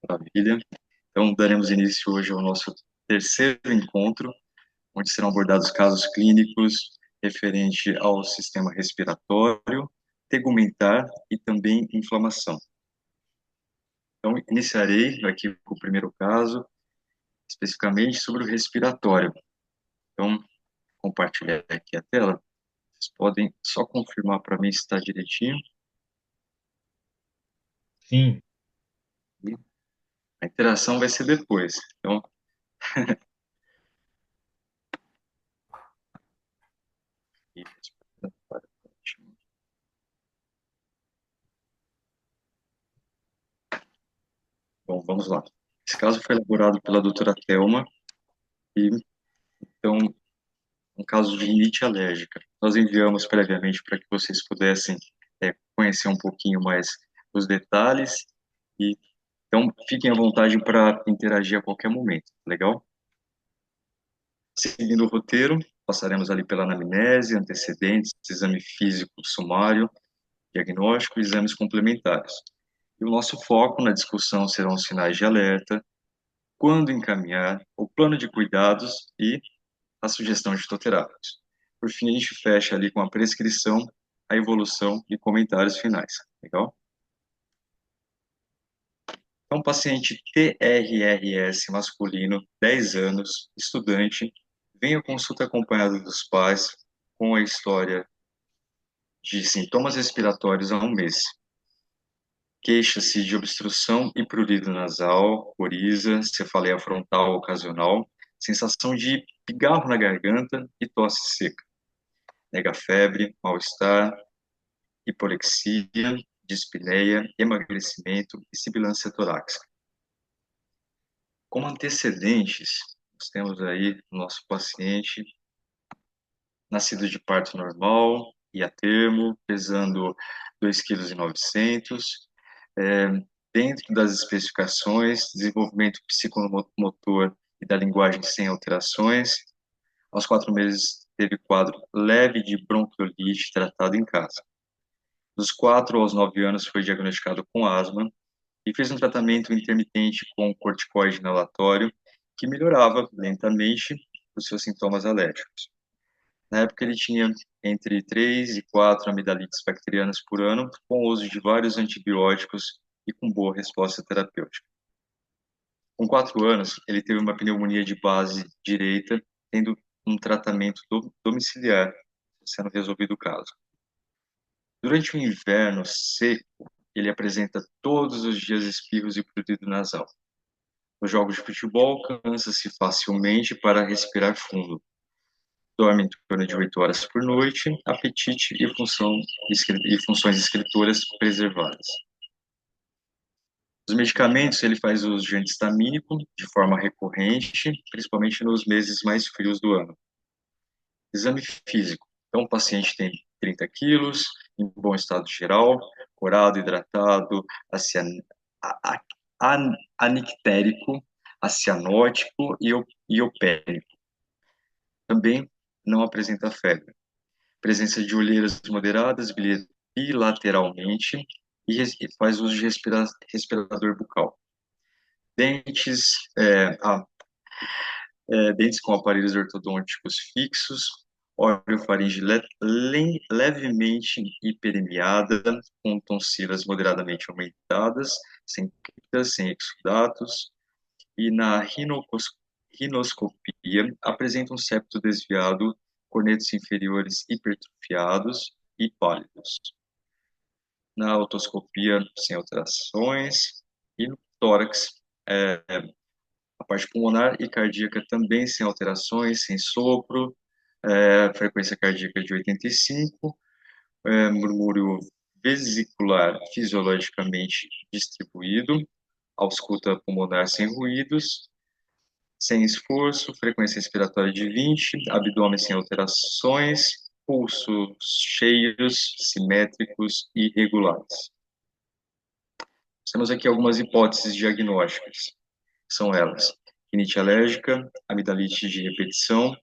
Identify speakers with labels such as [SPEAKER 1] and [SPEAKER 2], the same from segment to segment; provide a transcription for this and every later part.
[SPEAKER 1] Maravilha. Então, daremos início hoje ao nosso terceiro encontro, onde serão abordados casos clínicos referente ao sistema respiratório, tegumentar e também inflamação. Então, iniciarei aqui com o primeiro caso, especificamente sobre o respiratório. Então, compartilhar aqui a tela. Vocês podem só confirmar para mim se está direitinho.
[SPEAKER 2] Sim,
[SPEAKER 1] E a interação vai ser depois. Então, bom, vamos lá. Esse caso foi elaborado pela doutora Thelma e, então, um caso de rinite alérgica. Nós enviamos previamente para que vocês pudessem conhecer um pouquinho mais os detalhes e, então, fiquem à vontade para interagir a qualquer momento, legal? Seguindo o roteiro, passaremos ali pela anamnese, antecedentes, exame físico sumário, diagnóstico e exames complementares. E o nosso foco na discussão serão os sinais de alerta, quando encaminhar, o plano de cuidados e a sugestão de fitoterápicos. Por fim, a gente fecha ali com a prescrição, a evolução e comentários finais. Legal? Então, paciente TRRS masculino, 10 anos, estudante, vem à consulta acompanhado dos pais com a história de sintomas respiratórios há um mês. Queixa-se de obstrução e prurido nasal, coriza, cefaleia frontal ocasional, sensação de pigarro na garganta e tosse seca. Nega febre, mal-estar, hiporexia, dispneia, emagrecimento e sibilância torácica. Como antecedentes, nós temos aí o nosso paciente nascido de parto normal e a termo, pesando 2,9 kg, dentro das especificações, desenvolvimento psicomotor e da linguagem sem alterações. Aos 4 meses, teve quadro leve de bronquiolite tratado em casa. Dos 4 aos 9 anos, foi diagnosticado com asma e fez um tratamento intermitente com corticoide inalatório que melhorava lentamente os seus sintomas alérgicos. Na época, ele tinha entre 3 e 4 amidalites bacterianas por ano, com o uso de vários antibióticos e com boa resposta terapêutica. Com 4 anos, ele teve uma pneumonia de base direita, tendo um tratamento domiciliar, sendo resolvido o caso. Durante o inverno seco, ele apresenta todos os dias espirros e prurido nasal. Nos jogos de futebol, cansa-se facilmente para respirar fundo. Dorme em torno de 8 horas por noite, apetite e funções escritoras preservadas. Os medicamentos, ele faz uso de anti-histamínico de forma recorrente, principalmente nos meses mais frios do ano. Exame físico. Então, o paciente tem 30 quilos, em bom estado geral, corado, hidratado, acian... a- anictérico, acianótico e iopérico. Também não apresenta febre. Presença de olheiras moderadas, bilateralmente, e faz uso de respirador bucal. Dentes, dentes com aparelhos ortodônticos fixos, orofaringe levemente hiperemiada, com tonsilas moderadamente aumentadas, sem criptas, sem exudatos, e na rinoscopia apresenta um septo desviado, cornetos inferiores hipertrofiados e pálidos. Na otoscopia, sem alterações, e no tórax, é, a parte pulmonar e cardíaca também sem alterações, sem sopro, frequência cardíaca de 85, murmúrio vesicular fisiologicamente distribuído, ausculta pulmonar sem ruídos, sem esforço, frequência respiratória de 20, abdômen sem alterações, pulsos cheios, simétricos e regulares. Temos aqui algumas hipóteses diagnósticas. São elas: rinite alérgica, amidalite de repetição,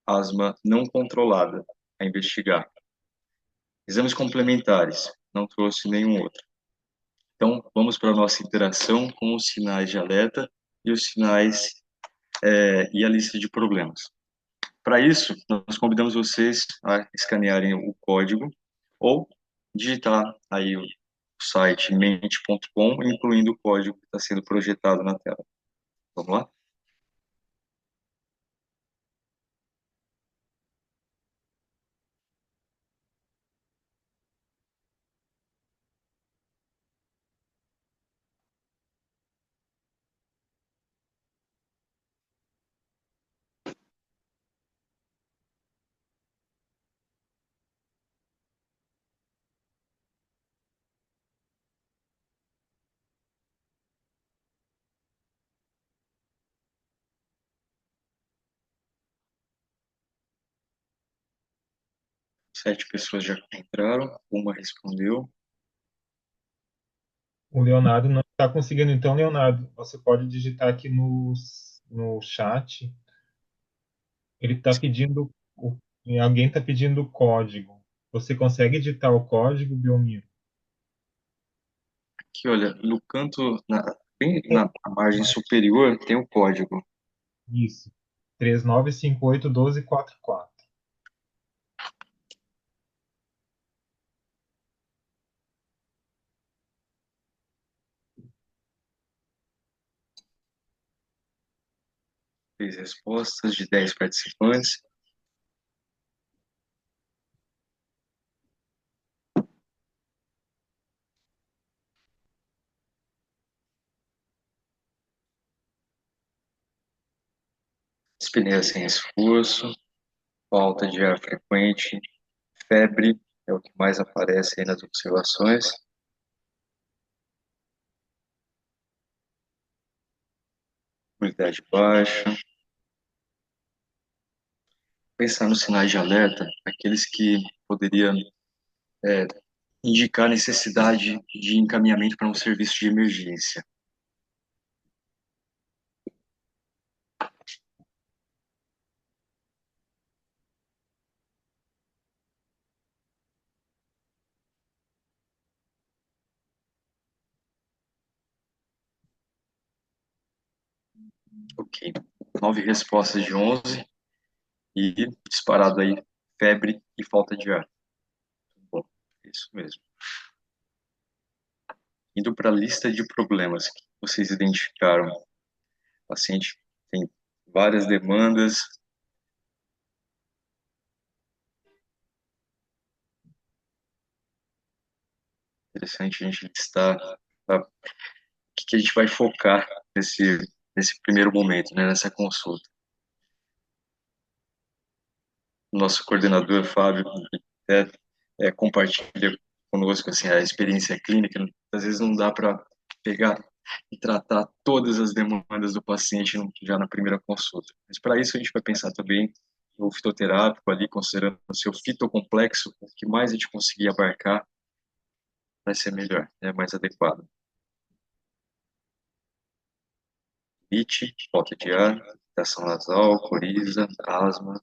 [SPEAKER 1] asma não controlada, a investigar. Exames complementares, não trouxe nenhum outro. Então, vamos para a nossa interação com os sinais de alerta e os sinais e a lista de problemas. Para isso, nós convidamos vocês a escanearem o código ou digitar aí o site mente.com, incluindo o código que está sendo projetado na tela. Vamos lá? Sete pessoas já entraram, uma respondeu.
[SPEAKER 2] O Leonardo não está conseguindo. Então, Leonardo, você pode digitar aqui no chat. Ele está pedindo, alguém está pedindo o código. Você consegue digitar o código, Belmiro?
[SPEAKER 1] Aqui, olha, no canto, bem na margem superior, tem o código.
[SPEAKER 2] Isso. 3958-1244.
[SPEAKER 1] Três respostas de 10 participantes. Dispneia sem esforço, falta de ar frequente, febre, é o que mais aparece aí nas observações. Imunidade baixa. Pensar nos sinais de alerta, aqueles que poderiam indicar necessidade de encaminhamento para um serviço de emergência. Ok. 9 respostas de 11 e disparado aí febre e falta de ar. Bom, isso mesmo. Indo para a lista de problemas que vocês identificaram. O paciente tem várias demandas. Interessante a gente listar o que a gente vai focar nesse primeiro momento, né, nessa consulta. O nosso coordenador, Fábio, é, compartilha conosco assim, a experiência clínica. Às vezes não dá para pegar e tratar todas as demandas do paciente já na primeira consulta. Mas para isso a gente vai pensar também no fitoterápico ali, considerando o seu fitocomplexo, o que mais a gente conseguir abarcar vai ser melhor, é mais adequado. It, falta de ar, irritação nasal, coriza, asma.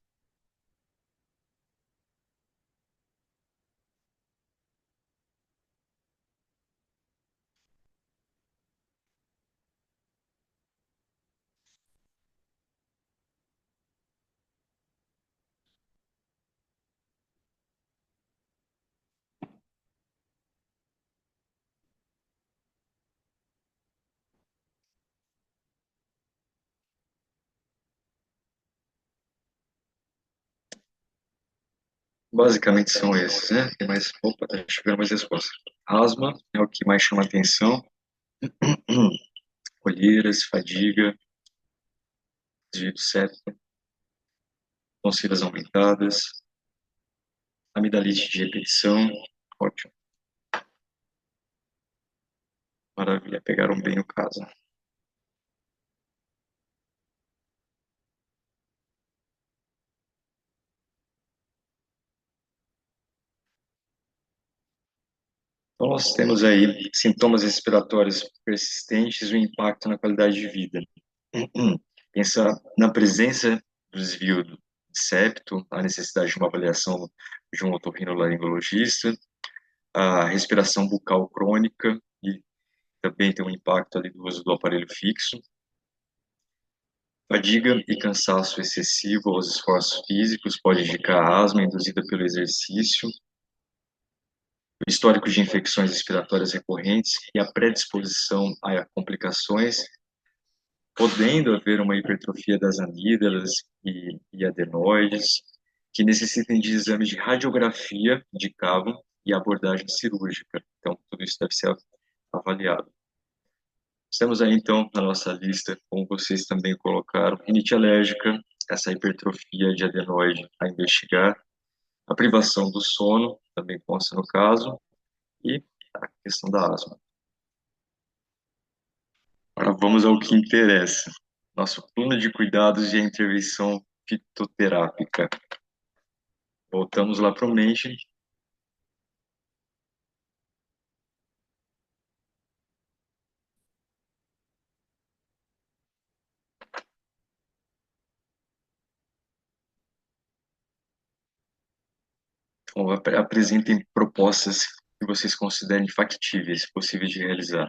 [SPEAKER 1] Basicamente são esses, né? Tem mais, opa, tá chegando mais respostas. Asma é o que mais chama atenção. Olheiras, fadiga, desvio do septo, tonsilas aumentadas, amidalite de repetição. Ótimo, maravilha, pegaram bem o caso. Então, nós temos aí sintomas respiratórios persistentes e o impacto na qualidade de vida. Pensar na presença do desvio do septo, a necessidade de uma avaliação de um otorrinolaringologista, a respiração bucal crônica e também tem um impacto ali do uso do aparelho fixo. Fadiga e cansaço excessivo aos esforços físicos pode indicar asma induzida pelo exercício. O histórico de infecções respiratórias recorrentes e a predisposição a complicações, podendo haver uma hipertrofia das amígdalas e adenoides, que necessitem de exames de radiografia de cabo e abordagem cirúrgica. Então, tudo isso deve ser avaliado. Temos aí, então, na nossa lista, como vocês também colocaram, rinite alérgica, essa hipertrofia de adenoide a investigar, a privação do sono, também consta no caso, e a questão da asma. Agora vamos ao que interessa. Nosso plano de cuidados e a intervenção fitoterápica. Voltamos lá para o Mention. Então, apresentem propostas que vocês considerem factíveis, possíveis de realizar.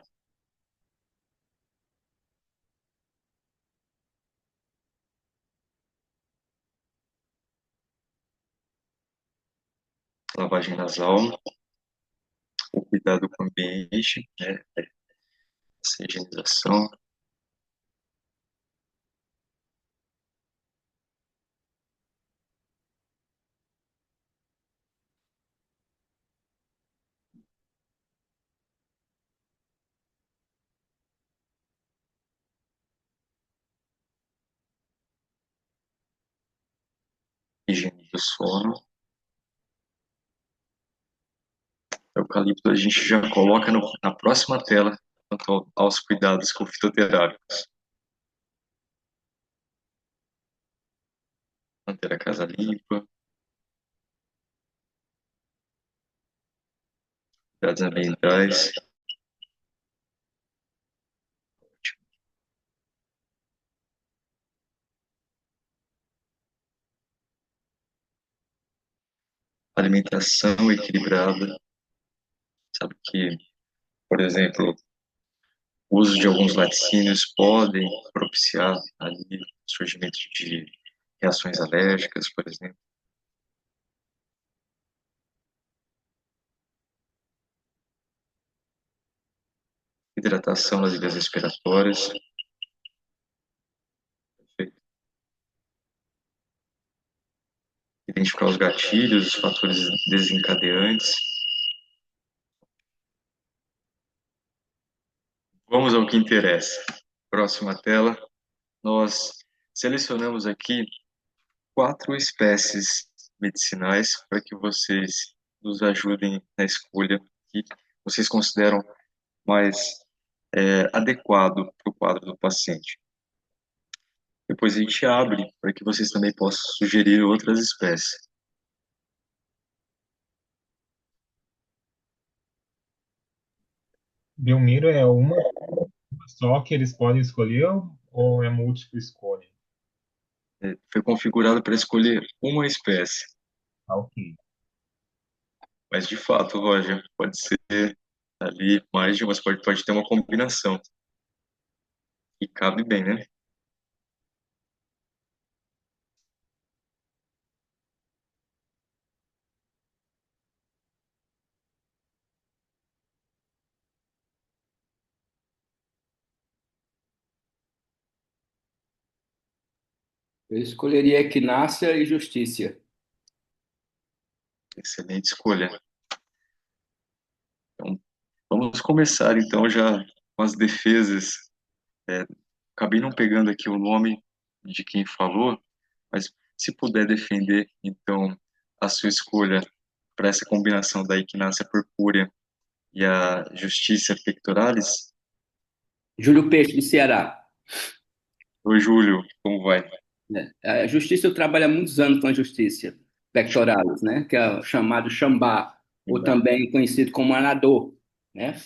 [SPEAKER 1] Lavagem nasal, o cuidado com o ambiente, né? Essa higienização, higiene do sono. Eucalipto a gente já coloca na próxima tela, quanto aos cuidados com fitoterápicos. Manter a casa limpa, cuidados ambientais, alimentação equilibrada. Sabe que, por exemplo, o uso de alguns laticínios podem propiciar ali o surgimento de reações alérgicas, por exemplo. Hidratação nas vias respiratórias. Perfeito. Identificar os gatilhos, os fatores desencadeantes. Vamos ao que interessa. Próxima tela. Nós selecionamos aqui 4 espécies medicinais para que vocês nos ajudem na escolha que vocês consideram mais adequado para o quadro do paciente. Depois a gente abre para que vocês também possam sugerir outras espécies.
[SPEAKER 2] Belmiro é uma só que eles podem escolher ou é múltipla escolha?
[SPEAKER 1] Foi configurado para escolher uma espécie,
[SPEAKER 2] Ah, ok.
[SPEAKER 1] mas de fato, Roger, pode ser ali mais de uma, pode ter uma combinação e cabe bem, né?
[SPEAKER 3] Eu escolheria Equinácea e Justiça.
[SPEAKER 1] Excelente escolha. Então, vamos começar então já com as defesas. Acabei não pegando aqui o nome de quem falou, mas se puder defender então a sua escolha para essa combinação da equinácea purpúrea e a Justiça pectoralis.
[SPEAKER 3] Júlio Peixe, do Ceará.
[SPEAKER 1] Oi, Júlio, como vai?
[SPEAKER 3] Né? A Justiça, eu trabalho há muitos anos com a Justiça pectoralis, né? Que é o chamado chambá, ou também conhecido como anador, né?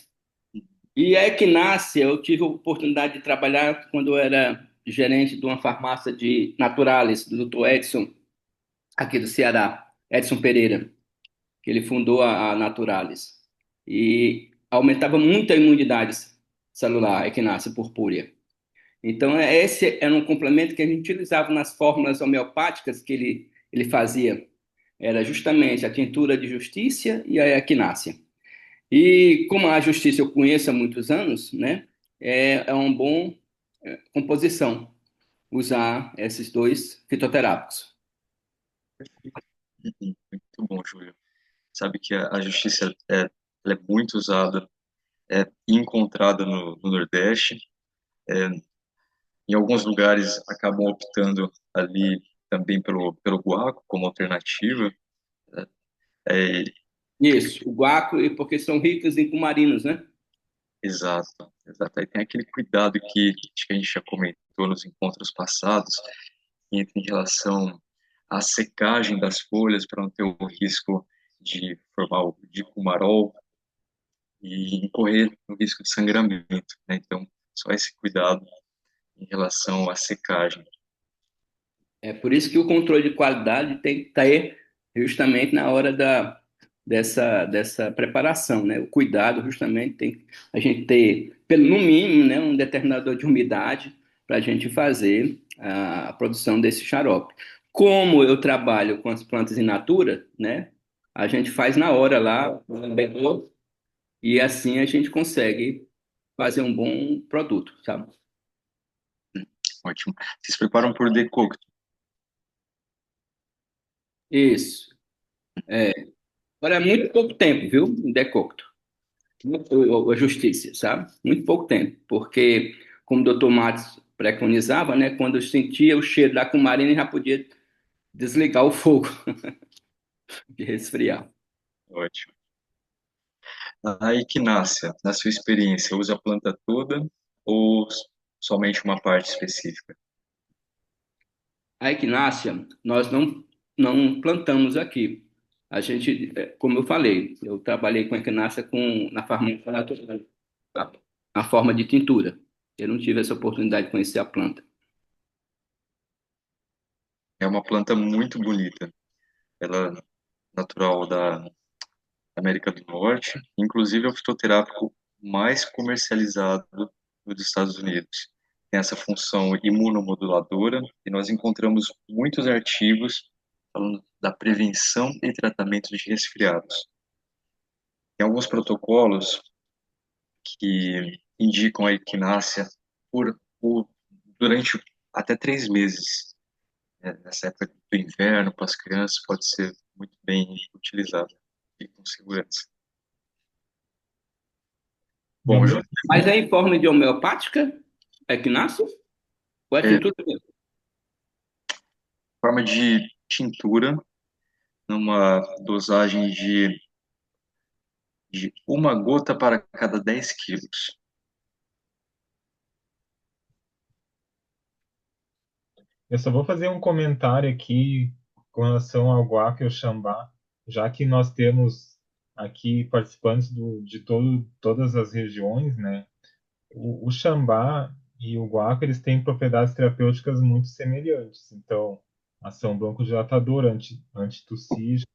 [SPEAKER 3] E a Equinácea, eu tive a oportunidade de trabalhar quando eu era gerente de uma farmácia de Naturalis, do Dr. Edson, aqui do Ceará, Edson Pereira, que ele fundou a Naturalis. E aumentava muito a imunidade. celular, Echinacea purpúrea. Então, esse era um complemento que a gente utilizava nas fórmulas homeopáticas que ele fazia. Era justamente a tintura de Justícia e a Equinácea. E como a Justícia eu conheço há muitos anos, né, é uma boa composição usar esses dois fitoterápicos.
[SPEAKER 1] Muito bom, Júlio. Sabe que a justiça ela é muito usada, é encontrada no Nordeste. É, em alguns lugares acabam optando ali também pelo guaco como alternativa. É,
[SPEAKER 3] Isso, o guaco, e porque são ricos em cumarinos, né?
[SPEAKER 1] exato, exato. Aí tem aquele cuidado que acho que a gente já comentou nos encontros passados, em relação à secagem das folhas para não ter o risco de formar o dicumarol e incorrer no risco de sangramento, né? Então, só esse cuidado em relação à secagem.
[SPEAKER 3] É por isso que o controle de qualidade tem que ter justamente na hora dessa preparação, né? O cuidado justamente tem a gente ter, no mínimo, né, um determinador de umidade para a gente fazer a produção desse xarope. Como eu trabalho com as plantas in natura, né? A gente faz na hora lá, e assim a gente consegue fazer um bom produto, sabe?
[SPEAKER 1] Ótimo. Vocês preparam por decocto.
[SPEAKER 3] Isso. Agora é muito pouco tempo, viu? Um decocto. A justiça, sabe? Muito pouco tempo, porque, como o doutor Matos preconizava, né, quando eu sentia o cheiro da cumarina, já podia desligar o fogo de resfriar.
[SPEAKER 1] Ótimo. A equinácea, na sua experiência, usa a planta toda ou somente uma parte específica?
[SPEAKER 3] A equinácea, nós não plantamos aqui. A gente, como eu falei, eu trabalhei com equinácea na farmácia natural, na na forma de tintura. Eu não tive essa oportunidade de conhecer a planta.
[SPEAKER 1] É uma planta muito bonita. Ela é natural da América do Norte, inclusive é o fitoterápico mais comercializado dos Estados Unidos. Tem essa função imunomoduladora e nós encontramos muitos artigos falando da prevenção e tratamento de resfriados. Tem alguns protocolos que indicam a equinácea durante até 3 meses. Nessa época do inverno, para as crianças, pode ser muito bem utilizado e com segurança. Bom, Ju,
[SPEAKER 2] Beleza.
[SPEAKER 3] Mas é em forma de homeopática, equinácea? Ou é
[SPEAKER 1] é,
[SPEAKER 3] tintura?
[SPEAKER 1] forma de tintura, numa dosagem de uma gota para cada 10 quilos.
[SPEAKER 2] Eu só vou fazer um comentário aqui com relação ao guaco e ao xambá, já que nós temos aqui participantes todas as regiões, né? O xambá e o guaco, eles têm propriedades terapêuticas muito semelhantes. Então, ação broncodilatadora, antitussígena,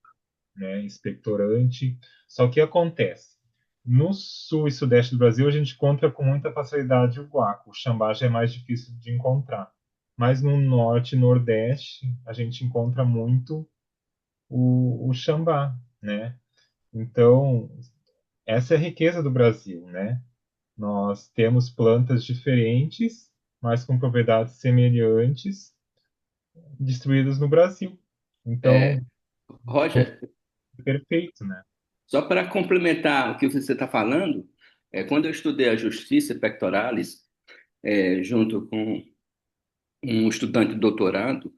[SPEAKER 2] né, expectorante. Só que acontece, no sul e sudeste do Brasil a gente encontra com muita facilidade o guaco, o xambá já é mais difícil de encontrar. Mas no norte e nordeste a gente encontra muito o xambá, né? Então, essa é a riqueza do Brasil, né? Nós temos plantas diferentes, mas com propriedades semelhantes, distribuídas no Brasil.
[SPEAKER 3] É,
[SPEAKER 2] Então,
[SPEAKER 3] Roger,
[SPEAKER 2] perfeito, né?
[SPEAKER 3] só para complementar o que você está falando, quando eu estudei a Justiça Pectoralis, junto com um estudante de doutorado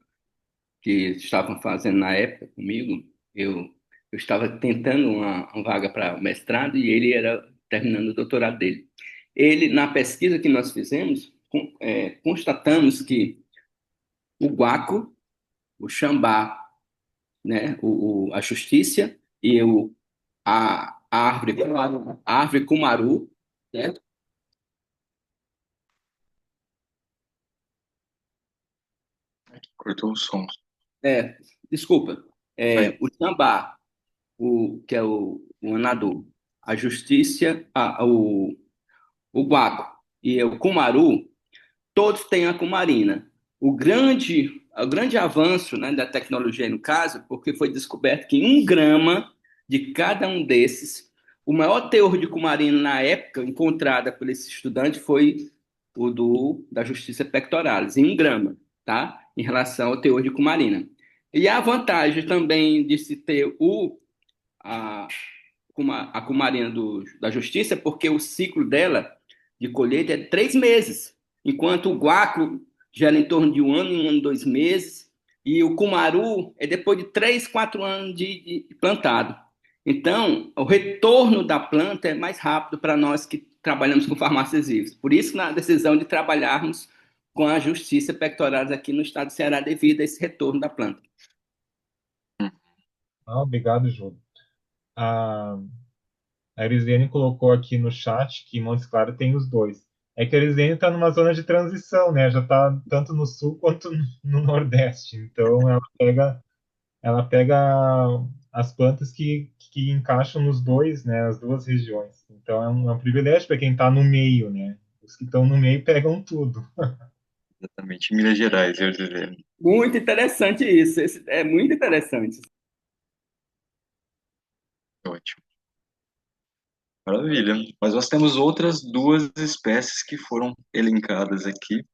[SPEAKER 3] que estavam fazendo na época comigo, eu estava tentando uma vaga para mestrado e ele era terminando o doutorado dele. Ele, na pesquisa que nós fizemos, constatamos que o guaco, o xambá, né, a justiça e a árvore cumaru, né,
[SPEAKER 1] Cortou o som.
[SPEAKER 3] desculpa,
[SPEAKER 1] Aí,
[SPEAKER 3] o xambá, que é o anador, a justiça, o guaco e o cumaru, todos têm a cumarina. O grande avanço, né, da tecnologia, no caso, porque foi descoberto que em 1 grama de cada um desses, o maior teor de cumarina na época encontrada por esse estudante foi o da Justiça Pectoralis, em 1 grama, tá? Em relação ao teor de cumarina. E a vantagem também de se ter a, a cumarina da Justiça, porque o ciclo dela de colheita é de 3 meses, enquanto o guaco gera em torno de 1 ano, 2 meses, e o cumaru é depois de 3, 4 anos de plantado. Então, o retorno da planta é mais rápido para nós que trabalhamos com farmácias vivas. Por isso, na decisão de trabalharmos com a Justiça Pectoralis aqui no estado do Ceará, devido a esse retorno da planta.
[SPEAKER 2] Obrigado, Júlio. A, a Erisiane colocou aqui no chat que em Montes Claros tem os dois. É que a Erisiane está numa zona de transição, né? Já está tanto no sul quanto no nordeste. Então, ela pega as plantas que encaixam nos dois, né? As duas regiões. Então, é um privilégio para quem está no meio, né? Os que estão no meio pegam tudo.
[SPEAKER 1] Exatamente, Minas Gerais, eu ia dizer.
[SPEAKER 3] Muito interessante isso. É muito interessante.
[SPEAKER 1] Ótimo. Maravilha. Mas nós temos outras duas espécies que foram elencadas aqui.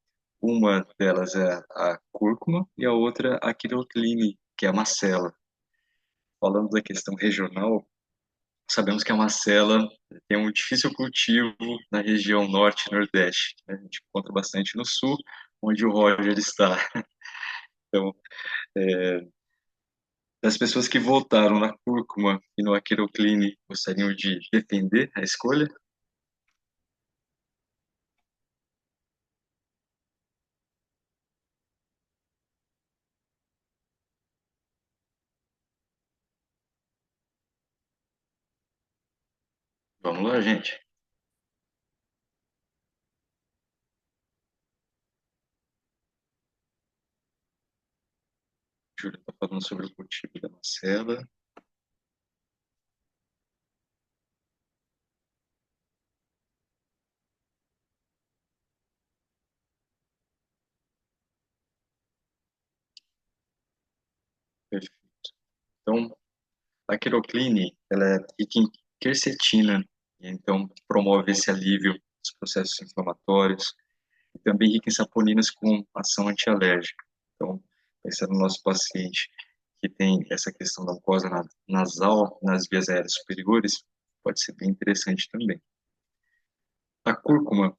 [SPEAKER 1] Uma delas é a cúrcuma e a outra a quirocline, que é a macela. Falando da questão regional, sabemos que a macela tem um difícil cultivo na região norte e nordeste, né? A gente encontra bastante no sul, onde o Roger está. Então, das pessoas que votaram na cúrcuma e no aquirocline, gostariam de defender a escolha? Vamos lá, gente. Júlia está falando sobre o cultivo da macela. Perfeito. Então, a querocline, ela é rica em quercetina, então promove esse alívio dos processos inflamatórios, e também rica em saponinas com ação antialérgica. Então, pensando no nosso paciente que tem essa questão da mucosa nasal nas vias aéreas superiores, pode ser bem interessante também. A cúrcuma,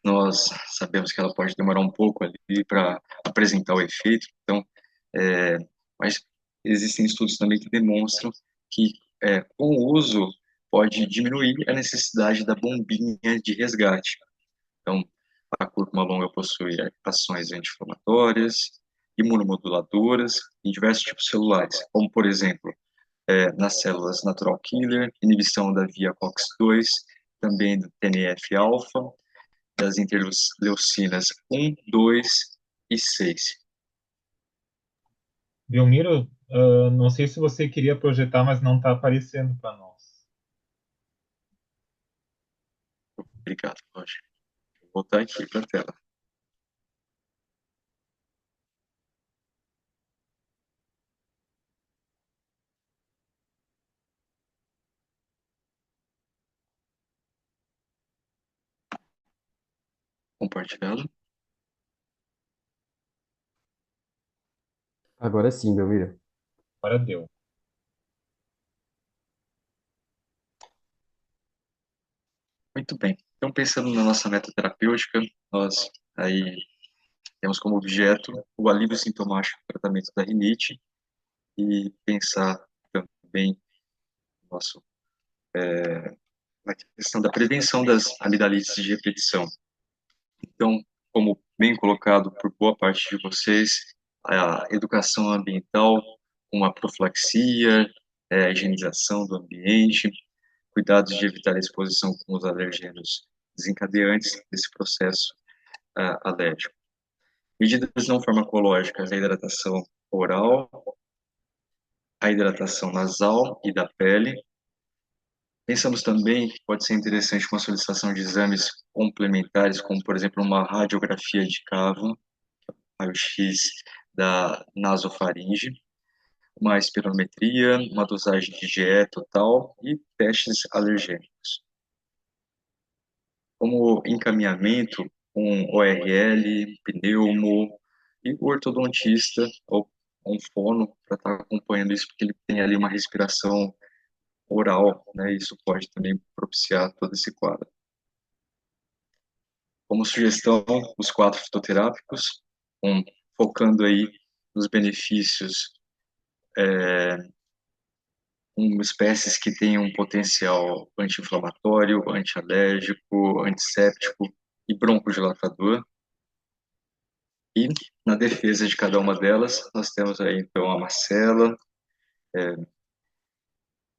[SPEAKER 1] nós sabemos que ela pode demorar um pouco ali para apresentar o efeito, então, é, mas existem estudos também que demonstram que com o uso pode diminuir a necessidade da bombinha de resgate. Então, a cúrcuma longa possui ações anti-inflamatórias, imunomoduladoras em diversos tipos celulares, como, por exemplo, nas células natural killer, inibição da via COX-2, também do TNF-alfa, das interleucinas 1, 2 e 6.
[SPEAKER 2] Belmiro, não sei se você queria projetar, mas não está aparecendo para nós.
[SPEAKER 1] Obrigado, Roger. Vou voltar aqui para a tela. Compartilhado.
[SPEAKER 4] Agora sim, Belmiro.
[SPEAKER 2] Agora deu.
[SPEAKER 1] Muito bem. Então, pensando na nossa meta terapêutica, nós aí temos como objeto o alívio sintomático do tratamento da rinite e pensar também nosso, na questão da prevenção das amidalites de repetição. Então, como bem colocado por boa parte de vocês, a educação ambiental, uma profilaxia, a higienização do ambiente, cuidados de evitar a exposição com os alergênios desencadeantes desse processo alérgico. Medidas não farmacológicas, a hidratação oral, a hidratação nasal e da pele, Pensamos também que pode ser interessante uma solicitação de exames complementares, como, por exemplo, uma radiografia de cavo, raio-x da nasofaringe, uma espirometria, uma dosagem de GE total e testes alergênicos. Como encaminhamento, um ORL, pneumo e o ortodontista ou um fono para estar acompanhando isso, porque ele tem ali uma respiração oral, né? Isso pode também propiciar todo esse quadro. Como sugestão, os 4 fitoterápicos, focando aí nos benefícios com espécies que têm um potencial anti-inflamatório, anti-alérgico, antisséptico e broncodilatador. E na defesa de cada uma delas, nós temos aí então a macela,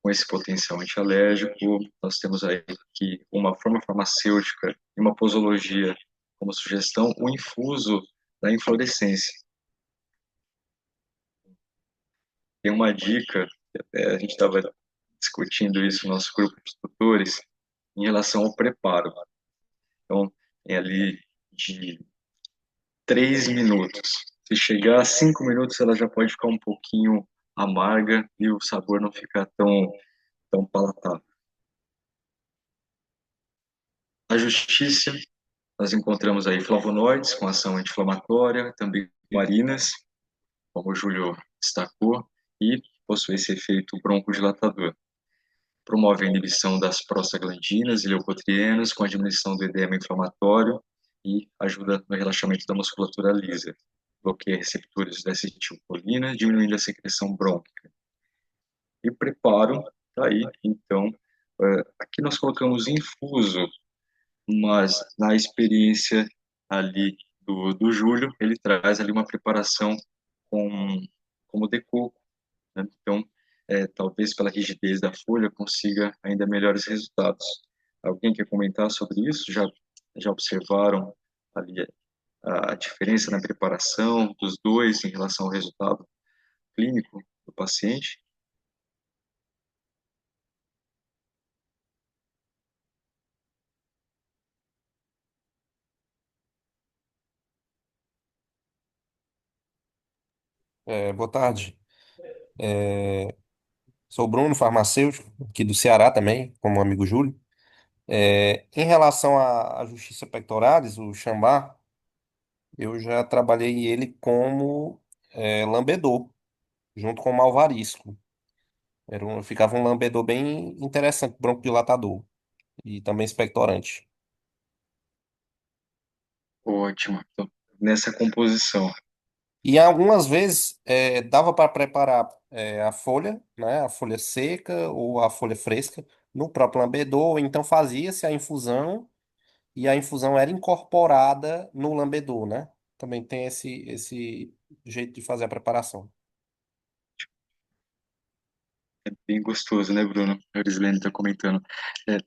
[SPEAKER 1] com esse potencial antialérgico. Nós temos aí que uma forma farmacêutica e uma posologia como sugestão, o infuso da inflorescência. Tem uma dica, a gente estava discutindo isso no nosso grupo de tutores, em relação ao preparo. Então, é ali de 3 minutos. Se chegar a 5 minutos, ela já pode ficar um pouquinho amarga e o sabor não fica tão palatável. Na justiça, nós encontramos aí flavonoides com ação anti-inflamatória, também marinas, como o Júlio destacou, e possui esse efeito broncodilatador. Promove a inibição das prostaglandinas e leucotrienas com a diminuição do edema inflamatório e ajuda no relaxamento da musculatura lisa. Bloqueia receptores da acetilcolina, diminuindo a secreção brônquica. E preparo, tá aí, então, aqui nós colocamos infuso, mas na experiência ali do Júlio, ele traz ali uma preparação com, como decoco, né? Então, talvez pela rigidez da folha consiga ainda melhores resultados. Alguém quer comentar sobre isso? Já observaram ali a diferença na preparação dos dois em relação ao resultado clínico do paciente?
[SPEAKER 4] Boa tarde. Sou o Bruno, farmacêutico, aqui do Ceará também, como o amigo Júlio. Em relação à Justiça Pectoralis, o Xambá, eu já trabalhei ele como lambedor, junto com o malvarisco. Ficava um lambedor bem interessante, broncodilatador e também expectorante.
[SPEAKER 1] Ótimo. Então, nessa composição.
[SPEAKER 4] E algumas vezes dava para preparar a folha, né, a folha seca ou a folha fresca no próprio lambedor, ou então fazia-se a infusão e a infusão era incorporada no lambedor, né? Também tem esse jeito de fazer a preparação.
[SPEAKER 1] É bem gostoso, né, Bruno? A Arislene está comentando. É,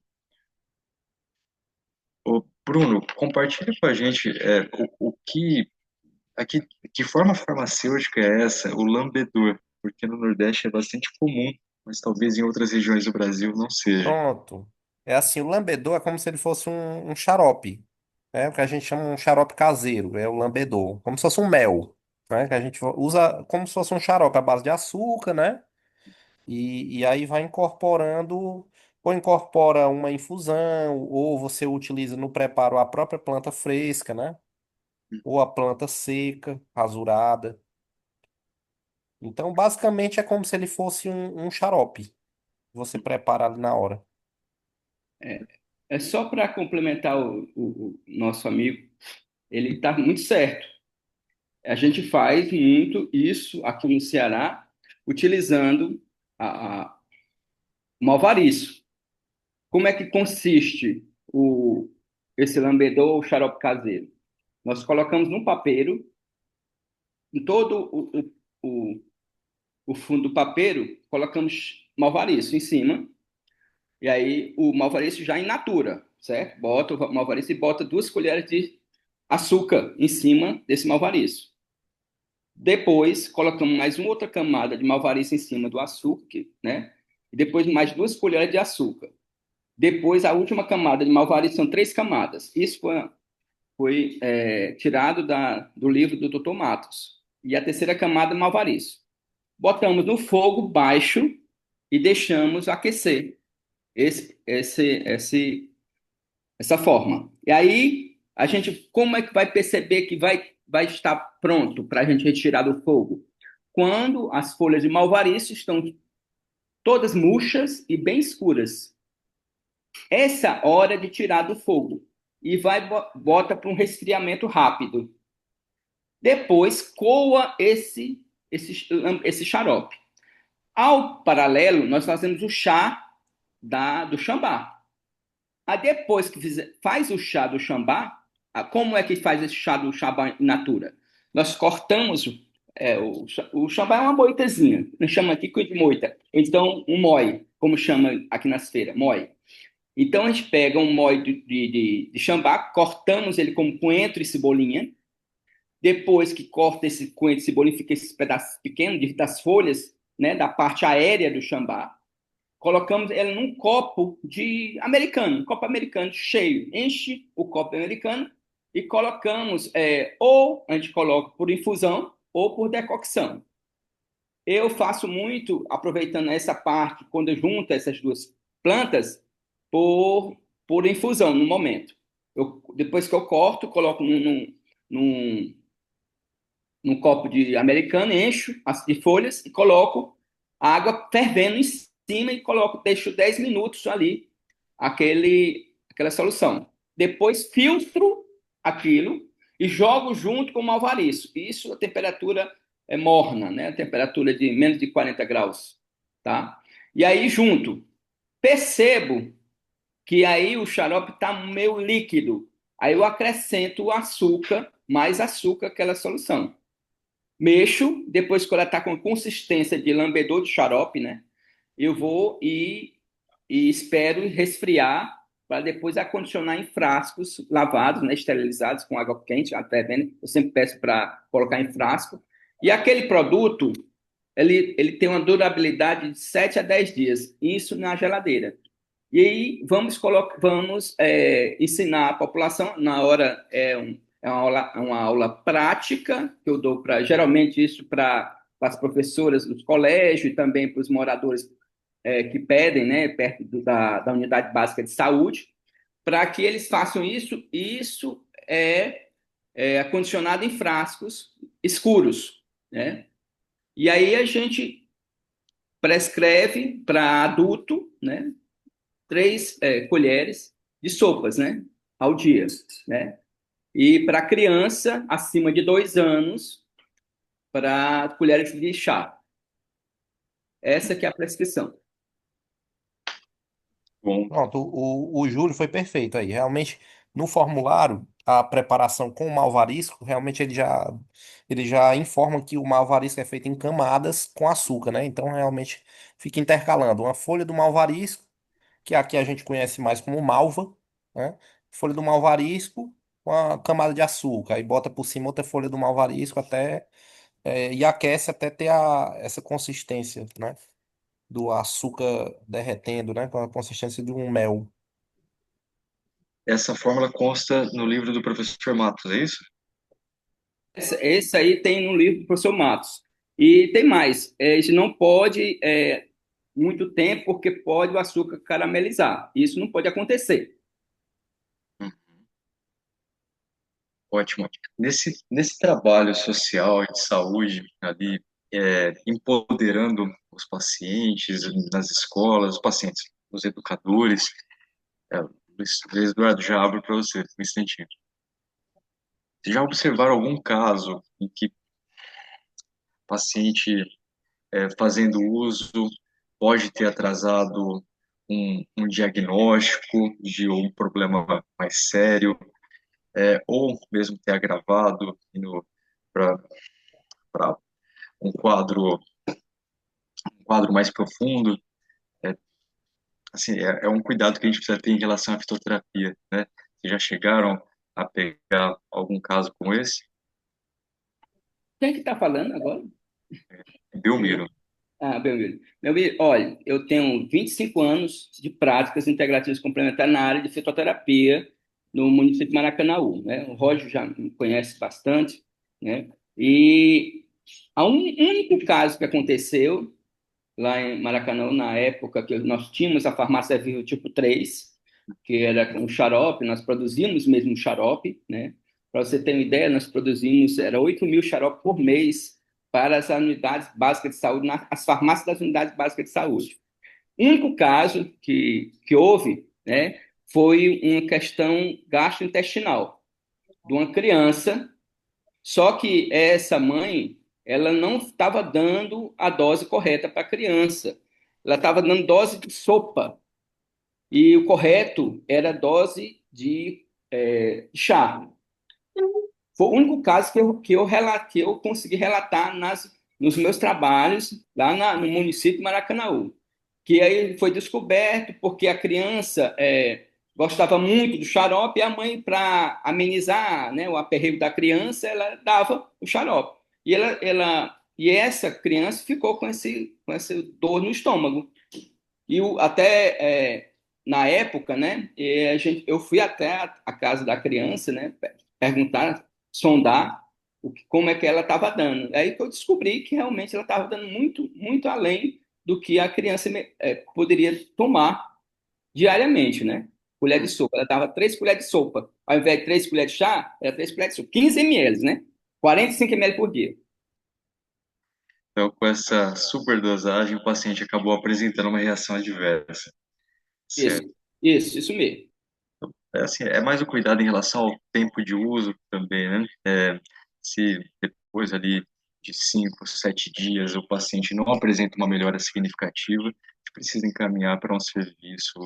[SPEAKER 1] Bruno, compartilha com a gente o que, aqui, que forma farmacêutica é essa, o lambedor? Porque no Nordeste é bastante comum, mas talvez em outras regiões do Brasil não seja.
[SPEAKER 4] Pronto. É assim, o lambedor é como se ele fosse um xarope, né? O que a gente chama um xarope caseiro, é o lambedor, como se fosse um mel, né? Que a gente usa como se fosse um xarope à base de açúcar, né? E aí vai incorporando, ou incorpora uma infusão, ou você utiliza no preparo a própria planta fresca, né? Ou a planta seca, rasurada. Então, basicamente, é como se ele fosse um xarope. Você prepara ali na hora.
[SPEAKER 3] É só para complementar o nosso amigo, ele está muito certo. A gente faz muito isso aqui no Ceará, utilizando o malvarício. Como é que consiste esse lambedor ou xarope caseiro? Nós colocamos num papeiro, em todo o fundo do papeiro, colocamos malvarício em cima, e aí o malvarício já in natura, certo? Bota o malvarício e bota 2 colheres de açúcar em cima desse malvarício. Depois, colocamos mais uma outra camada de malvarícia em cima do açúcar, né? E depois mais 2 colheres de açúcar. Depois, a última camada de malvaria são 3 camadas. Isso foi tirado do livro do Dr. Matos. E a terceira camada, malvaria. Botamos no fogo baixo e deixamos aquecer essa forma. E aí, a gente, como é que vai perceber que vai estar pronto para a gente retirar do fogo? Quando as folhas de malvarício estão todas murchas e bem escuras. Essa hora de tirar do fogo. E bota para um resfriamento rápido. Depois, coa esse xarope. Ao paralelo, nós fazemos o chá do chambá. Aí depois que faz o chá do chambá, como é que faz esse chá do chambá in natura? Nós cortamos, o chambá é uma moitazinha, nós chamamos aqui de moita. Então, um moi, como chama aqui nas feiras, moi. Então, a gente pega um moi de chambá, cortamos ele como coentro e cebolinha. Depois que corta esse coentro e cebolinha, fica esses pedaços pequenos das folhas, né, da parte aérea do chambá. Colocamos ele num copo um copo americano cheio. Enche o copo americano e colocamos, ou a gente coloca por infusão ou por decocção. Eu faço muito, aproveitando essa parte, quando eu junto essas duas plantas, por infusão, no momento. Depois que eu corto, coloco num, num copo de americano, encho de folhas e coloco a água fervendo em cima e deixo 10 minutos ali aquela solução. Depois filtro aquilo e jogo junto com o malvarício. Isso a temperatura é morna, né? A temperatura de menos de 40 graus, tá? E aí junto, percebo que aí o xarope está meio líquido. Aí eu acrescento o açúcar, mais açúcar aquela solução. Mexo, depois que ela está com consistência de lambedor de xarope, né? Eu vou e espero resfriar para depois acondicionar em frascos lavados, né, esterilizados com água quente, até vendo, eu sempre peço para colocar em frasco. E aquele produto, ele tem uma durabilidade de 7 a 10 dias, isso na geladeira. E aí vamos ensinar a população, na hora uma aula prática, que eu dou geralmente isso para as professoras dos colégios e também para os moradores que pedem, né, perto da unidade básica de saúde, para que eles façam isso. Isso é acondicionado em frascos escuros, né? E aí a gente prescreve para adulto, né, 3 colheres de sopas, né, ao dia, né? E para criança acima de 2 anos, para colheres de chá. Essa que é a prescrição.
[SPEAKER 1] Bom,
[SPEAKER 4] Pronto, o Júlio foi perfeito aí. Realmente, no formulário, a preparação com o malvarisco, realmente ele já informa que o malvarisco é feito em camadas com açúcar, né? Então, realmente, fica intercalando uma folha do malvarisco, que aqui a gente conhece mais como malva, né? Folha do malvarisco com a camada de açúcar. Aí bota por cima outra folha do malvarisco e aquece até ter essa consistência, né? Do açúcar derretendo, né? Com a consistência de um mel.
[SPEAKER 1] essa fórmula consta no livro do professor Matos, é isso?
[SPEAKER 3] Esse aí tem no livro do professor Matos. E tem mais. Isso não pode muito tempo, porque pode o açúcar caramelizar. Isso não pode acontecer.
[SPEAKER 1] Hum, ótimo. Nesse trabalho social e de saúde ali, empoderando os pacientes nas escolas, os pacientes, os educadores, Luiz Eduardo, já abro para você, um instantinho. Já observaram algum caso em que o paciente, fazendo uso, pode ter atrasado um diagnóstico de um problema mais sério, ou mesmo ter agravado para um quadro mais profundo? É, assim, é um cuidado que a gente precisa ter em relação à fitoterapia, né? Vocês já chegaram a pegar algum caso como esse?
[SPEAKER 3] Quem é que está falando agora?
[SPEAKER 1] Belmiro.
[SPEAKER 3] Ah, Belmiro, olha, eu tenho 25 anos de práticas integrativas complementares na área de fitoterapia no município de Maracanaú, né? O Roger já me conhece bastante, né? E há um único caso que aconteceu lá em Maracanã, na época que nós tínhamos a farmácia Vivo tipo 3, que era um xarope, nós produzíamos mesmo um xarope, né? Para você ter uma ideia, nós produzimos, era 8 mil xarope por mês para as unidades básicas de saúde, as farmácias das unidades básicas de saúde. O único caso que houve, né, foi uma questão gastrointestinal de uma criança, só que essa mãe, ela não estava dando a dose correta para a criança. Ela estava dando dose de sopa. E o correto era dose de chá. Foi o único caso que eu consegui relatar nos meus trabalhos lá no município de Maracanaú. Que aí foi descoberto porque a criança gostava muito do xarope e a mãe, para amenizar, né, o aperreio da criança, ela dava o xarope. E essa criança ficou com esse dor no estômago. Na época, né, eu fui até a casa da criança, né, perguntar, sondar como é que ela estava dando. Aí que eu descobri que realmente ela estava dando muito, muito além do que a criança poderia tomar diariamente, né? Colher de sopa. Ela dava 3 colheres de sopa. Ao invés de 3 colheres de chá, era 3 colheres de sopa. 15 ml, né? 45 ml por dia.
[SPEAKER 1] Então, com essa superdosagem, o paciente acabou apresentando uma reação adversa.
[SPEAKER 3] Isso,
[SPEAKER 1] Certo.
[SPEAKER 3] isso mesmo.
[SPEAKER 1] É, assim, é mais o cuidado em relação ao tempo de uso também, né? Se depois ali de 5, 7 dias o paciente não apresenta uma melhora significativa, a gente precisa encaminhar para um serviço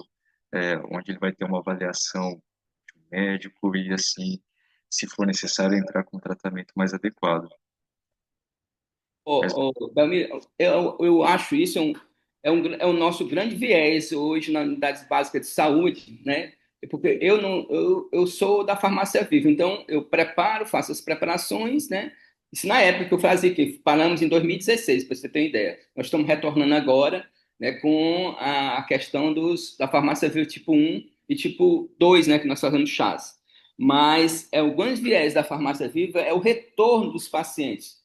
[SPEAKER 1] onde ele vai ter uma avaliação de um médico e, assim, se for necessário, entrar com um tratamento mais adequado. Mas,
[SPEAKER 3] Belmir, eu acho isso é o nosso grande viés hoje nas unidades básicas de saúde, né? Porque eu não eu sou da farmácia viva, então eu preparo, faço as preparações, né? Isso na época que eu fazia, que paramos em 2016, para você ter uma ideia. Nós estamos retornando agora, né, com a questão da farmácia viva tipo 1 e tipo 2, né, que nós fazemos chás. Mas o grande viés da farmácia viva é o retorno dos pacientes,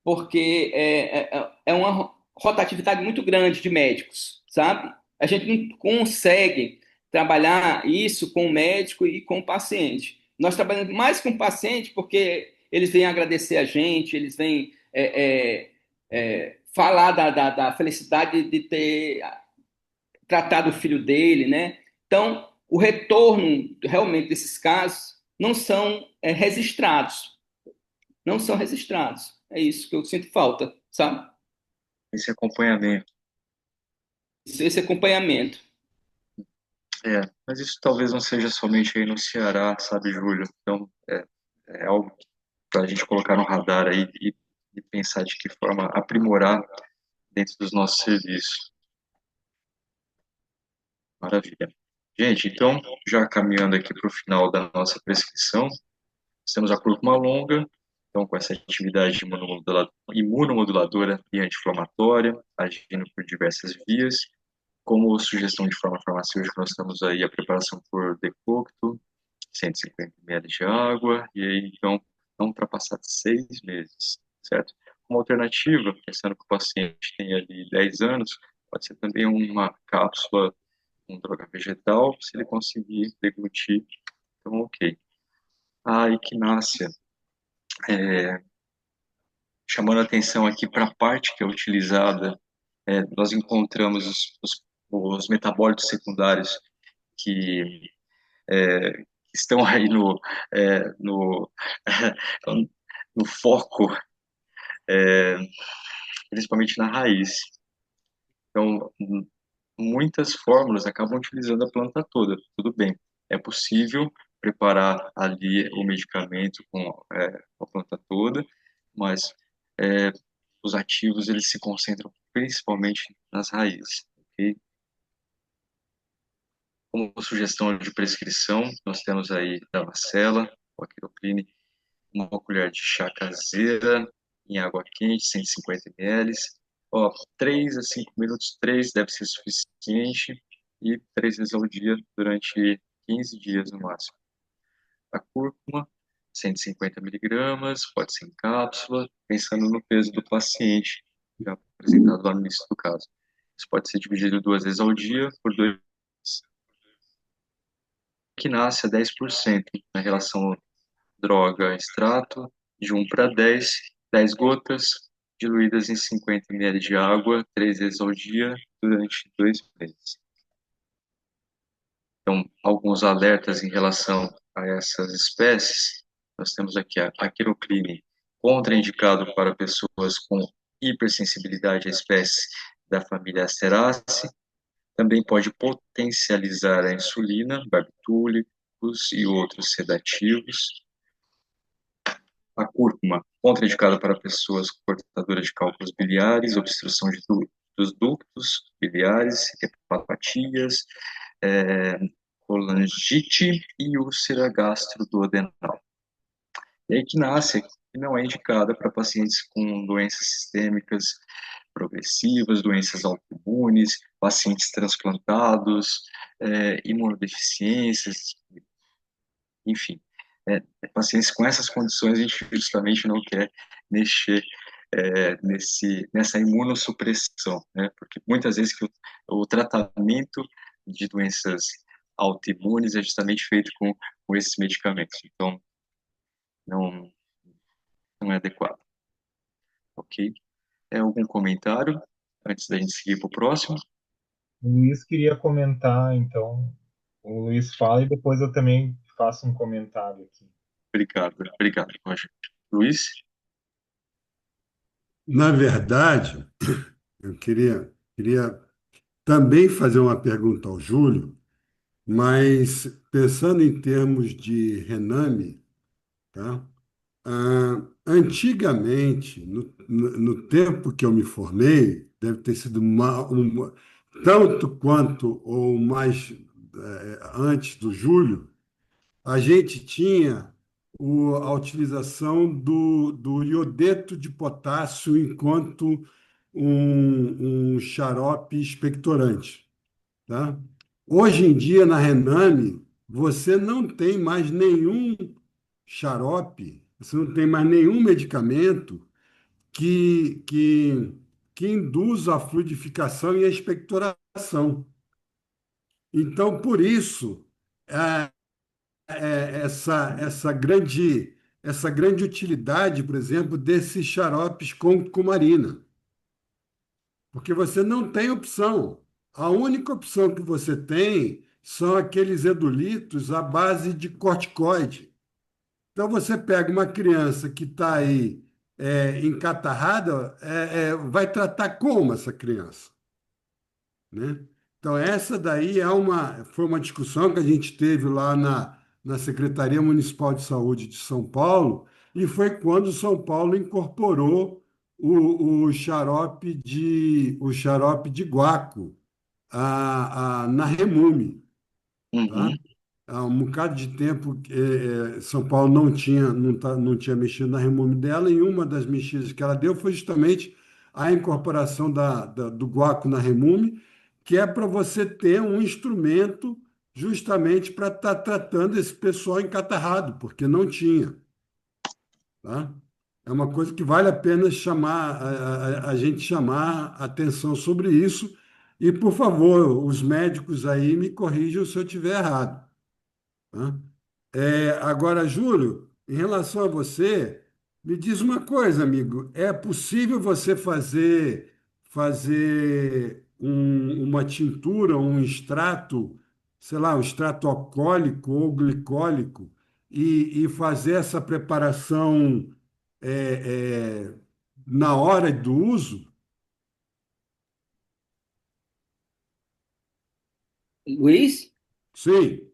[SPEAKER 3] porque é uma rotatividade muito grande de médicos, sabe? A gente não consegue trabalhar isso com o médico e com o paciente. Nós trabalhamos mais com o paciente porque eles vêm agradecer a gente, eles vêm falar da felicidade de ter tratado o filho dele, né? Então, o retorno realmente desses casos não são registrados, não são registrados. É isso que eu sinto falta, sabe?
[SPEAKER 1] esse acompanhamento.
[SPEAKER 3] Esse acompanhamento.
[SPEAKER 1] Mas isso talvez não seja somente aí no Ceará, sabe, Júlio? Então, é algo para a gente colocar no radar aí e pensar de que forma aprimorar dentro dos nossos serviços. Maravilha. Gente, então, já caminhando aqui para o final da nossa prescrição, temos a cúrcuma longa, então com essa atividade imunomoduladora e anti-inflamatória, agindo por diversas vias, como sugestão de forma farmacêutica, nós temos aí a preparação por decocto, 150 ml de água, e aí, então, não ultrapassar de 6 meses, certo? Uma alternativa, pensando que o paciente tem ali 10 anos, pode ser também uma cápsula com droga vegetal, se ele conseguir deglutir, então ok. A equinácea, chamando a atenção aqui para a parte que é utilizada, nós encontramos os metabólitos secundários que estão aí no, no foco, principalmente na raiz. Então, muitas fórmulas acabam utilizando a planta toda, tudo bem. É possível preparar ali o medicamento com a planta toda, mas é, os ativos eles se concentram principalmente nas raízes, ok? Como sugestão de prescrição, nós temos aí Davacela, o Aquilocline, uma colher de chá caseira em água quente, 150 ml, Ó, 3 a 5 minutos, 3 deve ser suficiente, e 3 vezes ao dia durante 15 dias no máximo. A cúrcuma, 150 miligramas, pode ser em cápsula, pensando no peso do paciente, já apresentado lá no início do caso. Isso pode ser dividido 2 vezes ao dia por 2. Que nasce a 10% na relação droga-extrato, de 1 para 10, 10 gotas, diluídas em 50 ml de água, 3 vezes ao dia, durante 2 meses. Então, alguns alertas em relação a essas espécies. Nós temos aqui a aquirocline, contraindicado para pessoas com hipersensibilidade à espécie da família Asteraceae. Também pode potencializar a insulina, barbitúricos e outros sedativos. A cúrcuma, contraindicada para pessoas portadoras de cálculos biliares, obstrução dos ductos biliares, hepatopatias, colangite e úlcera gastroduodenal. E a equinácea, que não é indicada para pacientes com doenças sistêmicas progressivas, doenças autoimunes, pacientes transplantados, imunodeficiências, enfim. Pacientes com essas condições, a gente justamente não quer mexer nessa imunossupressão, né? Porque muitas vezes que o tratamento de doenças autoimunes é justamente feito com esses medicamentos. Então, não, não é adequado. Ok? Algum comentário antes da gente seguir para o próximo?
[SPEAKER 2] O Luiz queria comentar, então. O Luiz fala e depois eu também faço um comentário aqui.
[SPEAKER 1] Obrigado, Roger. Luiz?
[SPEAKER 5] Na verdade, eu queria também fazer uma pergunta ao Júlio, mas pensando em termos de rename, tá? Antigamente, no tempo que eu me formei, deve ter sido tanto quanto ou mais antes do Júlio, a gente tinha a utilização do iodeto de potássio enquanto um xarope expectorante, tá? Hoje em dia, na Rename, você não tem mais nenhum xarope, você não tem mais nenhum medicamento que induz a fluidificação e a expectoração. Então, por isso, é, essa grande utilidade, por exemplo, desses xaropes com cumarina, porque você não tem opção. A única opção que você tem são aqueles edulitos à base de corticoide. Então, você pega uma criança que está aí encatarrada, vai tratar como essa criança? Né? Então, essa daí foi uma discussão que a gente teve lá na Secretaria Municipal de Saúde de São Paulo, e foi quando São Paulo incorporou o xarope de guaco na Remume. Tá?
[SPEAKER 1] Uhum.
[SPEAKER 5] Há um bocado de tempo São Paulo não tinha mexido na Remume dela, e uma das mexidas que ela deu foi justamente a incorporação do guaco na Remume, que é para você ter um instrumento justamente para estar tratando esse pessoal encatarrado, porque não tinha. Tá? É uma coisa que vale a pena a gente chamar atenção sobre isso. E, por favor, os médicos aí me corrijam se eu estiver errado. Tá? Agora, Júlio, em relação a você, me diz uma coisa, amigo. É possível você fazer uma tintura, um extrato, sei lá, um extrato alcoólico ou glicólico e fazer essa preparação na hora do uso?
[SPEAKER 3] Luiz?
[SPEAKER 5] Sim.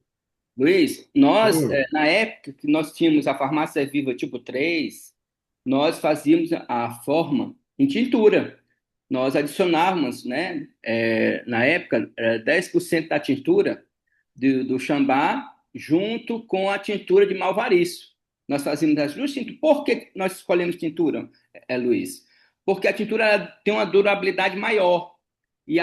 [SPEAKER 3] Luiz, nós,
[SPEAKER 5] Oi.
[SPEAKER 3] na época que nós tínhamos a farmácia viva tipo 3, nós fazíamos a forma em tintura. Nós adicionávamos, né, na época, 10% da tintura do chambá junto com a tintura de malvaríço. Nós fazíamos as duas tinturas. Por que nós escolhemos tintura, Luiz? porque a tintura ela tem uma durabilidade maior. E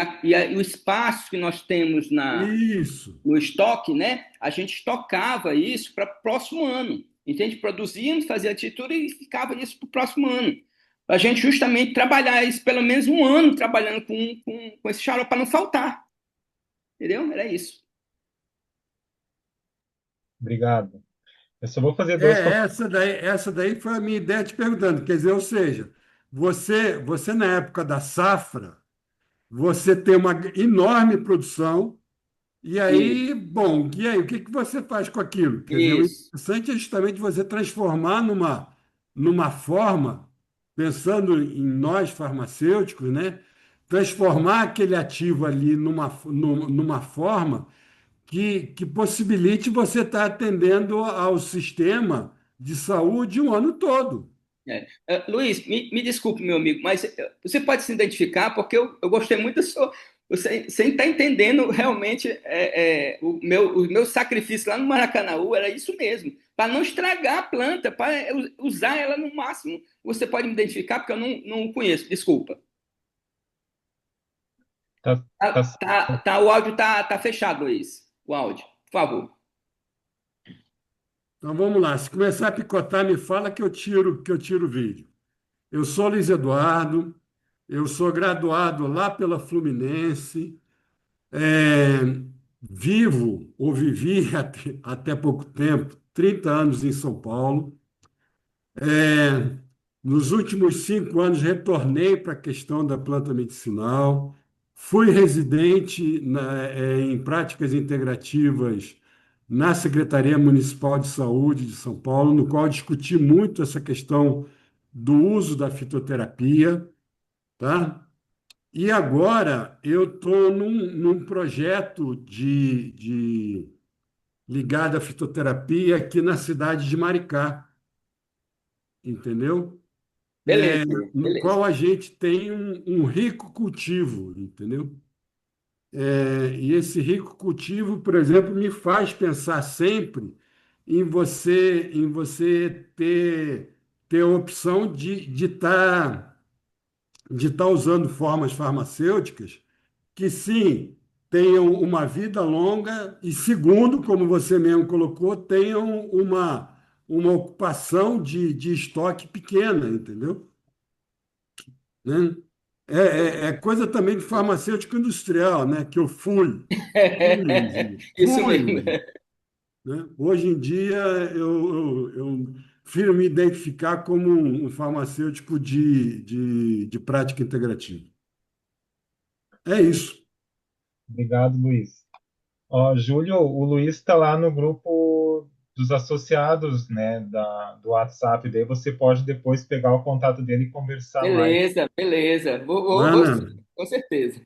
[SPEAKER 3] o espaço que nós temos
[SPEAKER 5] Isso.
[SPEAKER 3] no estoque, né? A gente estocava isso para o próximo ano. Entende? Produzíamos, fazia a tintura e ficava isso para o próximo ano. A gente justamente trabalhar isso pelo menos um ano trabalhando com esse xarope para não faltar. Entendeu? Era isso.
[SPEAKER 2] Obrigado. Eu só vou fazer dois
[SPEAKER 5] É,
[SPEAKER 2] comentários.
[SPEAKER 5] essa daí foi a minha ideia te perguntando. Quer dizer, ou seja, você na época da safra, você tem uma enorme produção. E
[SPEAKER 3] Sim,
[SPEAKER 5] aí, bom, e aí, o que que você faz com aquilo? Quer dizer, o
[SPEAKER 3] isso.
[SPEAKER 5] interessante é justamente você transformar numa forma, pensando em nós farmacêuticos, né? Transformar aquele ativo ali numa forma que possibilite você estar atendendo ao sistema de saúde o ano todo.
[SPEAKER 3] Luiz, me desculpe, meu amigo, mas você pode se identificar porque eu gostei muito da sua. Você está entendendo realmente o meu sacrifício lá no Maracanãú era isso mesmo, para não estragar a planta, para usar ela no máximo. Você pode me identificar porque eu não conheço, desculpa.
[SPEAKER 2] Tá, tá certo.
[SPEAKER 3] O áudio tá fechado, Luiz. O áudio, por favor.
[SPEAKER 5] Então vamos lá, se começar a picotar, me fala que eu tiro o vídeo. Eu sou Luiz Eduardo, eu sou graduado lá pela Fluminense, é, vivo ou vivi até pouco tempo, 30 anos em São Paulo. É, nos últimos 5 anos, retornei para a questão da planta medicinal. Fui residente em práticas integrativas na Secretaria Municipal de Saúde de São Paulo, no qual discuti muito essa questão do uso da fitoterapia, tá? E agora eu estou num projeto ligado à fitoterapia aqui na cidade de Maricá, entendeu?
[SPEAKER 3] Beleza,
[SPEAKER 5] No
[SPEAKER 3] beleza.
[SPEAKER 5] qual a gente tem um rico cultivo, entendeu? E esse rico cultivo, por exemplo, me faz pensar sempre em você ter a opção de tá usando formas farmacêuticas que, sim, tenham uma vida longa e, segundo, como você mesmo colocou, tenham uma ocupação de estoque pequena, entendeu? Né? É coisa também de farmacêutico industrial, né? Que eu fui um dia,
[SPEAKER 3] Isso
[SPEAKER 5] fui um
[SPEAKER 3] mesmo.
[SPEAKER 5] dia, né? Hoje em dia eu prefiro me identificar como um farmacêutico de prática integrativa. É isso.
[SPEAKER 2] Obrigado, Luiz. Ó, Júlio, o Luiz está lá no grupo dos associados, né, do WhatsApp. Daí você pode depois pegar o contato dele e conversar mais.
[SPEAKER 3] Beleza, beleza. Vou sim,
[SPEAKER 5] Ana,
[SPEAKER 3] com certeza.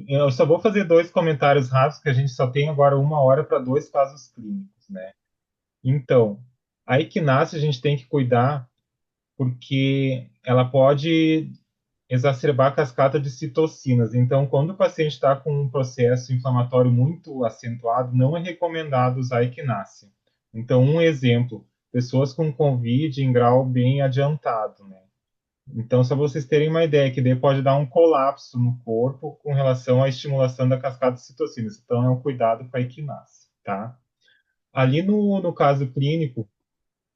[SPEAKER 2] Eu só vou fazer dois comentários rápidos, que a gente só tem agora 1 hora para dois casos clínicos, né? Então, a equinácea a gente tem que cuidar porque ela pode exacerbar a cascata de citocinas. Então, quando o paciente está com um processo inflamatório muito acentuado, não é recomendado usar equinácea. Então, um exemplo, pessoas com COVID em grau bem adiantado, né? Então, só para vocês terem uma ideia, que daí pode dar um colapso no corpo com relação à estimulação da cascata de citocinas. Então, é um cuidado com a equinácea, tá? Ali no caso clínico,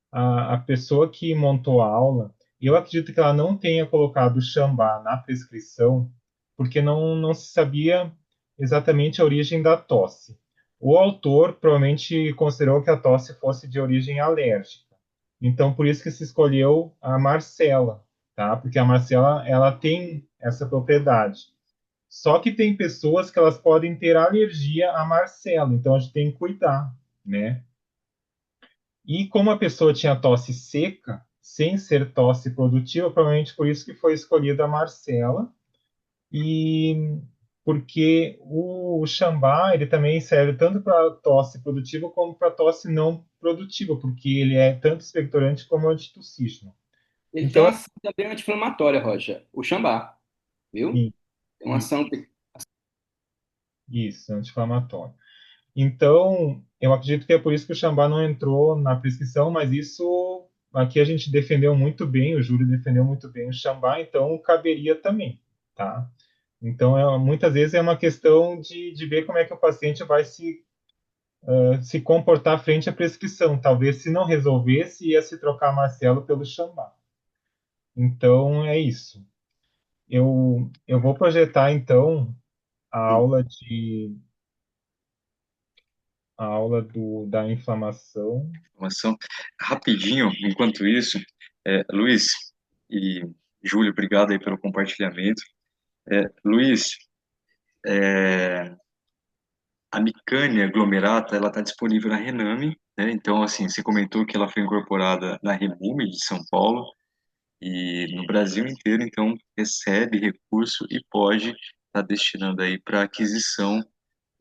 [SPEAKER 2] a pessoa que montou a aula, eu acredito que ela não tenha colocado o Xambá na prescrição, porque não se sabia exatamente a origem da tosse. O autor provavelmente considerou que a tosse fosse de origem alérgica. Então, por isso que se escolheu a Marcela, tá? Porque a Marcela, ela tem essa propriedade. Só que tem pessoas que elas podem ter alergia à Marcela, então a gente tem que cuidar, né? E como a pessoa tinha tosse seca, sem ser tosse produtiva, provavelmente por isso que foi escolhida a Marcela, e porque o Xambá, ele também serve tanto para tosse produtiva como para tosse não produtiva, porque ele é tanto expectorante como antitussígeno.
[SPEAKER 3] Ele tem
[SPEAKER 2] Então,
[SPEAKER 3] uma ação também anti-inflamatória, Rocha. O Xambá, viu?
[SPEAKER 2] assim,
[SPEAKER 3] Tem uma ação.
[SPEAKER 2] isso, anti-inflamatório. Então, eu acredito que é por isso que o Xambá não entrou na prescrição, mas isso aqui a gente defendeu muito bem, o júri defendeu muito bem o Xambá, então caberia também, tá? Então, muitas vezes é uma questão de ver como é que o paciente vai se comportar frente à prescrição. Talvez, se não resolvesse, ia se trocar Marcelo pelo Xambá. Então, é isso. Eu vou projetar, então, a aula de a aula da inflamação.
[SPEAKER 1] Informação. Rapidinho, enquanto isso, Luiz e Júlio, obrigado aí pelo compartilhamento. Luiz, a Micânia Glomerata, ela está disponível na Rename, né? Então, assim, você comentou que ela foi incorporada na Remume de São Paulo e no Brasil inteiro, então recebe recurso e pode estar destinando aí para aquisição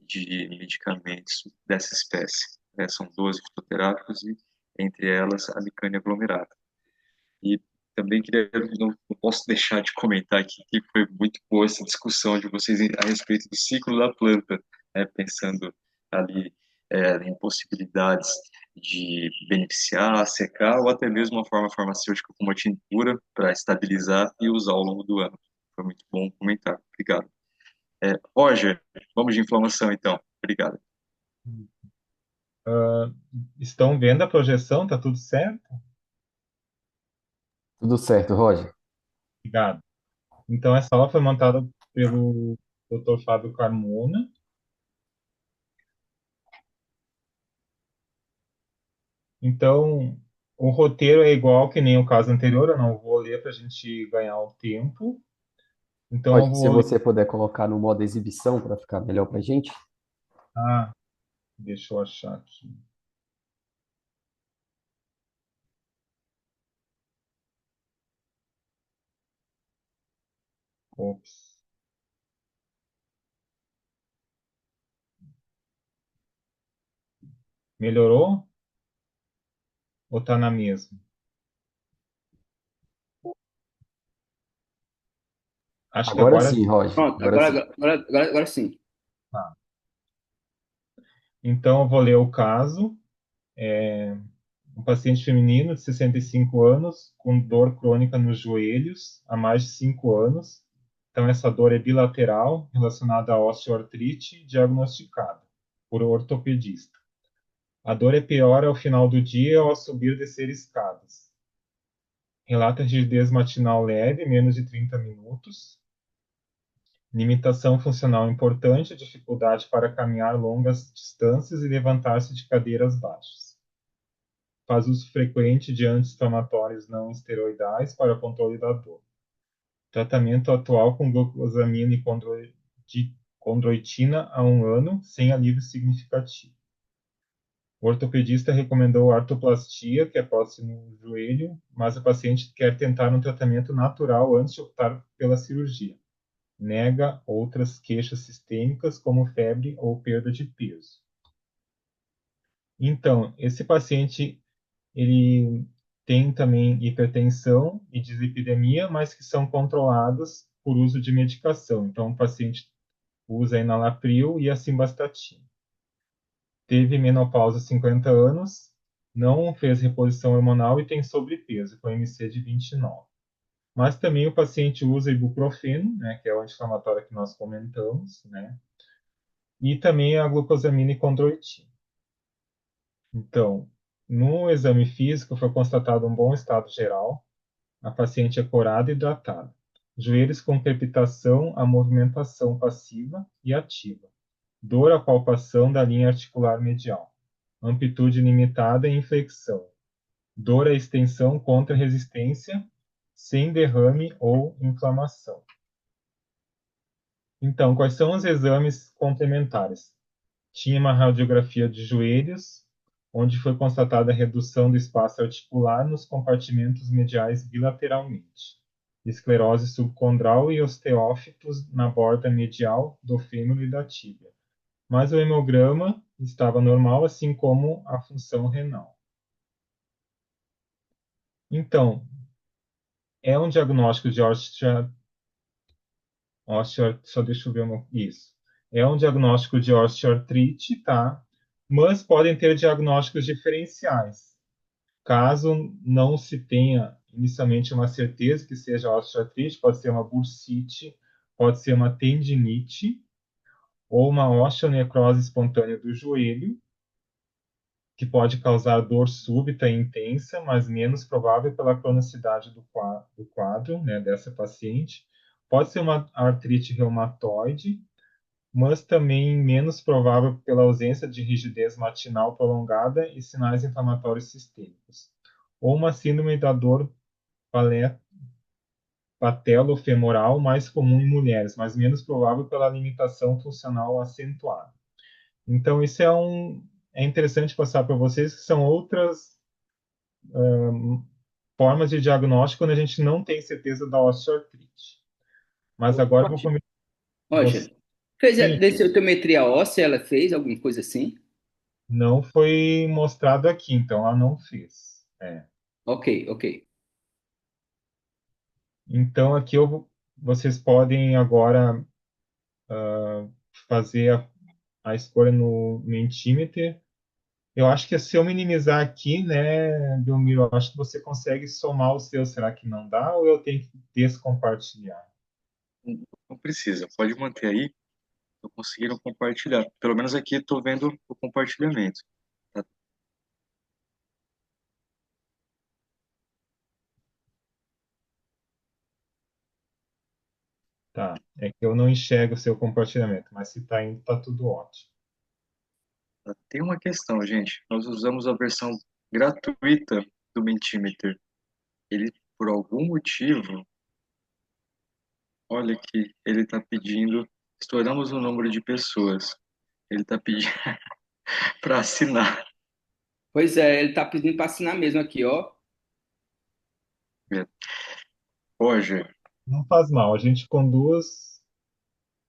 [SPEAKER 1] de medicamentos dessa espécie. São 12 fitoterápicos e, entre elas, a Micânia Glomerata. E também não posso deixar de comentar aqui que foi muito boa essa discussão de vocês a respeito do ciclo da planta, né, pensando ali em possibilidades de beneficiar, secar ou até mesmo uma forma farmacêutica como a tintura para estabilizar e usar ao longo do ano. Foi muito bom comentar. Obrigado. Roger, vamos de inflamação então. Obrigado.
[SPEAKER 2] Estão vendo a projeção? Tá tudo certo?
[SPEAKER 6] Tudo certo, Roger.
[SPEAKER 2] Obrigado. Então, essa aula foi montada pelo Dr. Fábio Carmona. Então, o roteiro é igual que nem o caso anterior, eu não vou ler para a gente ganhar o tempo. Então, eu
[SPEAKER 6] Roger, se
[SPEAKER 2] vou ler.
[SPEAKER 6] você puder colocar no modo exibição para ficar melhor para a gente.
[SPEAKER 2] Ah, deixa eu achar aqui. Ops. Melhorou? Ou tá na mesma? Acho que
[SPEAKER 6] Agora
[SPEAKER 2] agora
[SPEAKER 6] sim, Roger.
[SPEAKER 3] Pronto,
[SPEAKER 6] Agora sim.
[SPEAKER 3] agora sim.
[SPEAKER 2] tá. Então, eu vou ler o caso. Um paciente feminino de 65 anos com dor crônica nos joelhos há mais de 5 anos. Então, essa dor é bilateral, relacionada à osteoartrite, diagnosticada por ortopedista. A dor é pior ao final do dia ao subir e descer escadas. Relata rigidez matinal leve, menos de 30 minutos. Limitação funcional importante, dificuldade para caminhar longas distâncias e levantar-se de cadeiras baixas. Faz uso frequente de anti-inflamatórios não esteroidais para controle da dor. Tratamento atual com glucosamina e condroitina há 1 ano, sem alívio significativo. O ortopedista recomendou artroplastia, que é próximo no joelho, mas o paciente quer tentar um tratamento natural antes de optar pela cirurgia. Nega outras queixas sistêmicas, como febre ou perda de peso. Então, esse paciente, ele tem também hipertensão e dislipidemia, mas que são controladas por uso de medicação. Então, o paciente usa enalapril e a simvastatina. Teve menopausa 50 anos, não fez reposição hormonal e tem sobrepeso, com MC de 29. Mas também o paciente usa ibuprofeno, né, que é o anti-inflamatório que nós comentamos, né, e também a glucosamina e condroitina. Então, no exame físico foi constatado um bom estado geral, a paciente é corada e hidratada, joelhos com crepitação, a movimentação passiva e ativa, dor à palpação da linha articular medial, amplitude limitada e inflexão, dor à extensão contra resistência, sem derrame ou inflamação. Então, quais são os exames complementares? Tinha uma radiografia de joelhos, onde foi constatada a redução do espaço articular nos compartimentos mediais bilateralmente, esclerose subcondral e osteófitos na borda medial do fêmur e da tíbia. Mas o hemograma estava normal, assim como a função renal. Então, é um diagnóstico de só deixa eu ver isso. É um diagnóstico de osteoartrite, tá? Mas podem ter diagnósticos diferenciais. Caso não se tenha inicialmente uma certeza que seja osteoartrite, pode ser uma bursite, pode ser uma tendinite ou uma osteonecrose espontânea do joelho, que pode causar dor súbita e intensa, mas menos provável pela cronicidade do quadro, né, dessa paciente. Pode ser uma artrite reumatoide, mas também menos provável pela ausência de rigidez matinal prolongada e sinais inflamatórios sistêmicos. Ou uma síndrome da dor patelofemoral, mais comum em mulheres, mas menos provável pela limitação funcional acentuada. Então, isso é interessante passar para vocês, que são outras formas de diagnóstico quando a gente não tem certeza da osteoartrite. Mas agora eu vou
[SPEAKER 3] Roger,
[SPEAKER 2] começar. Você,
[SPEAKER 3] Roger, fez a
[SPEAKER 2] sim,
[SPEAKER 3] densitometria óssea, ela fez alguma coisa assim?
[SPEAKER 2] não foi mostrado aqui, então ela não fez. É.
[SPEAKER 3] Ok, ok.
[SPEAKER 2] Então aqui vocês podem agora fazer a escolha no Mentimeter. Eu acho que se eu minimizar aqui, né, Belmiro, eu acho que você consegue somar o seu. Será que não dá ou eu tenho que descompartilhar?
[SPEAKER 1] Não precisa, pode manter aí. Estou conseguindo compartilhar. Pelo menos aqui estou vendo o compartilhamento. Tá?
[SPEAKER 2] Tá. É que eu não enxergo o seu compartilhamento, mas se tá indo, tá tudo ótimo.
[SPEAKER 1] Tem uma questão, gente. Nós usamos a versão gratuita do Mentimeter. Ele, por algum motivo, olha aqui, ele está pedindo. Estouramos o número de pessoas. Ele está pedindo para assinar.
[SPEAKER 3] Pois é, ele tá pedindo para assinar mesmo aqui, ó.
[SPEAKER 1] Roger,
[SPEAKER 2] Não faz mal, a gente conduz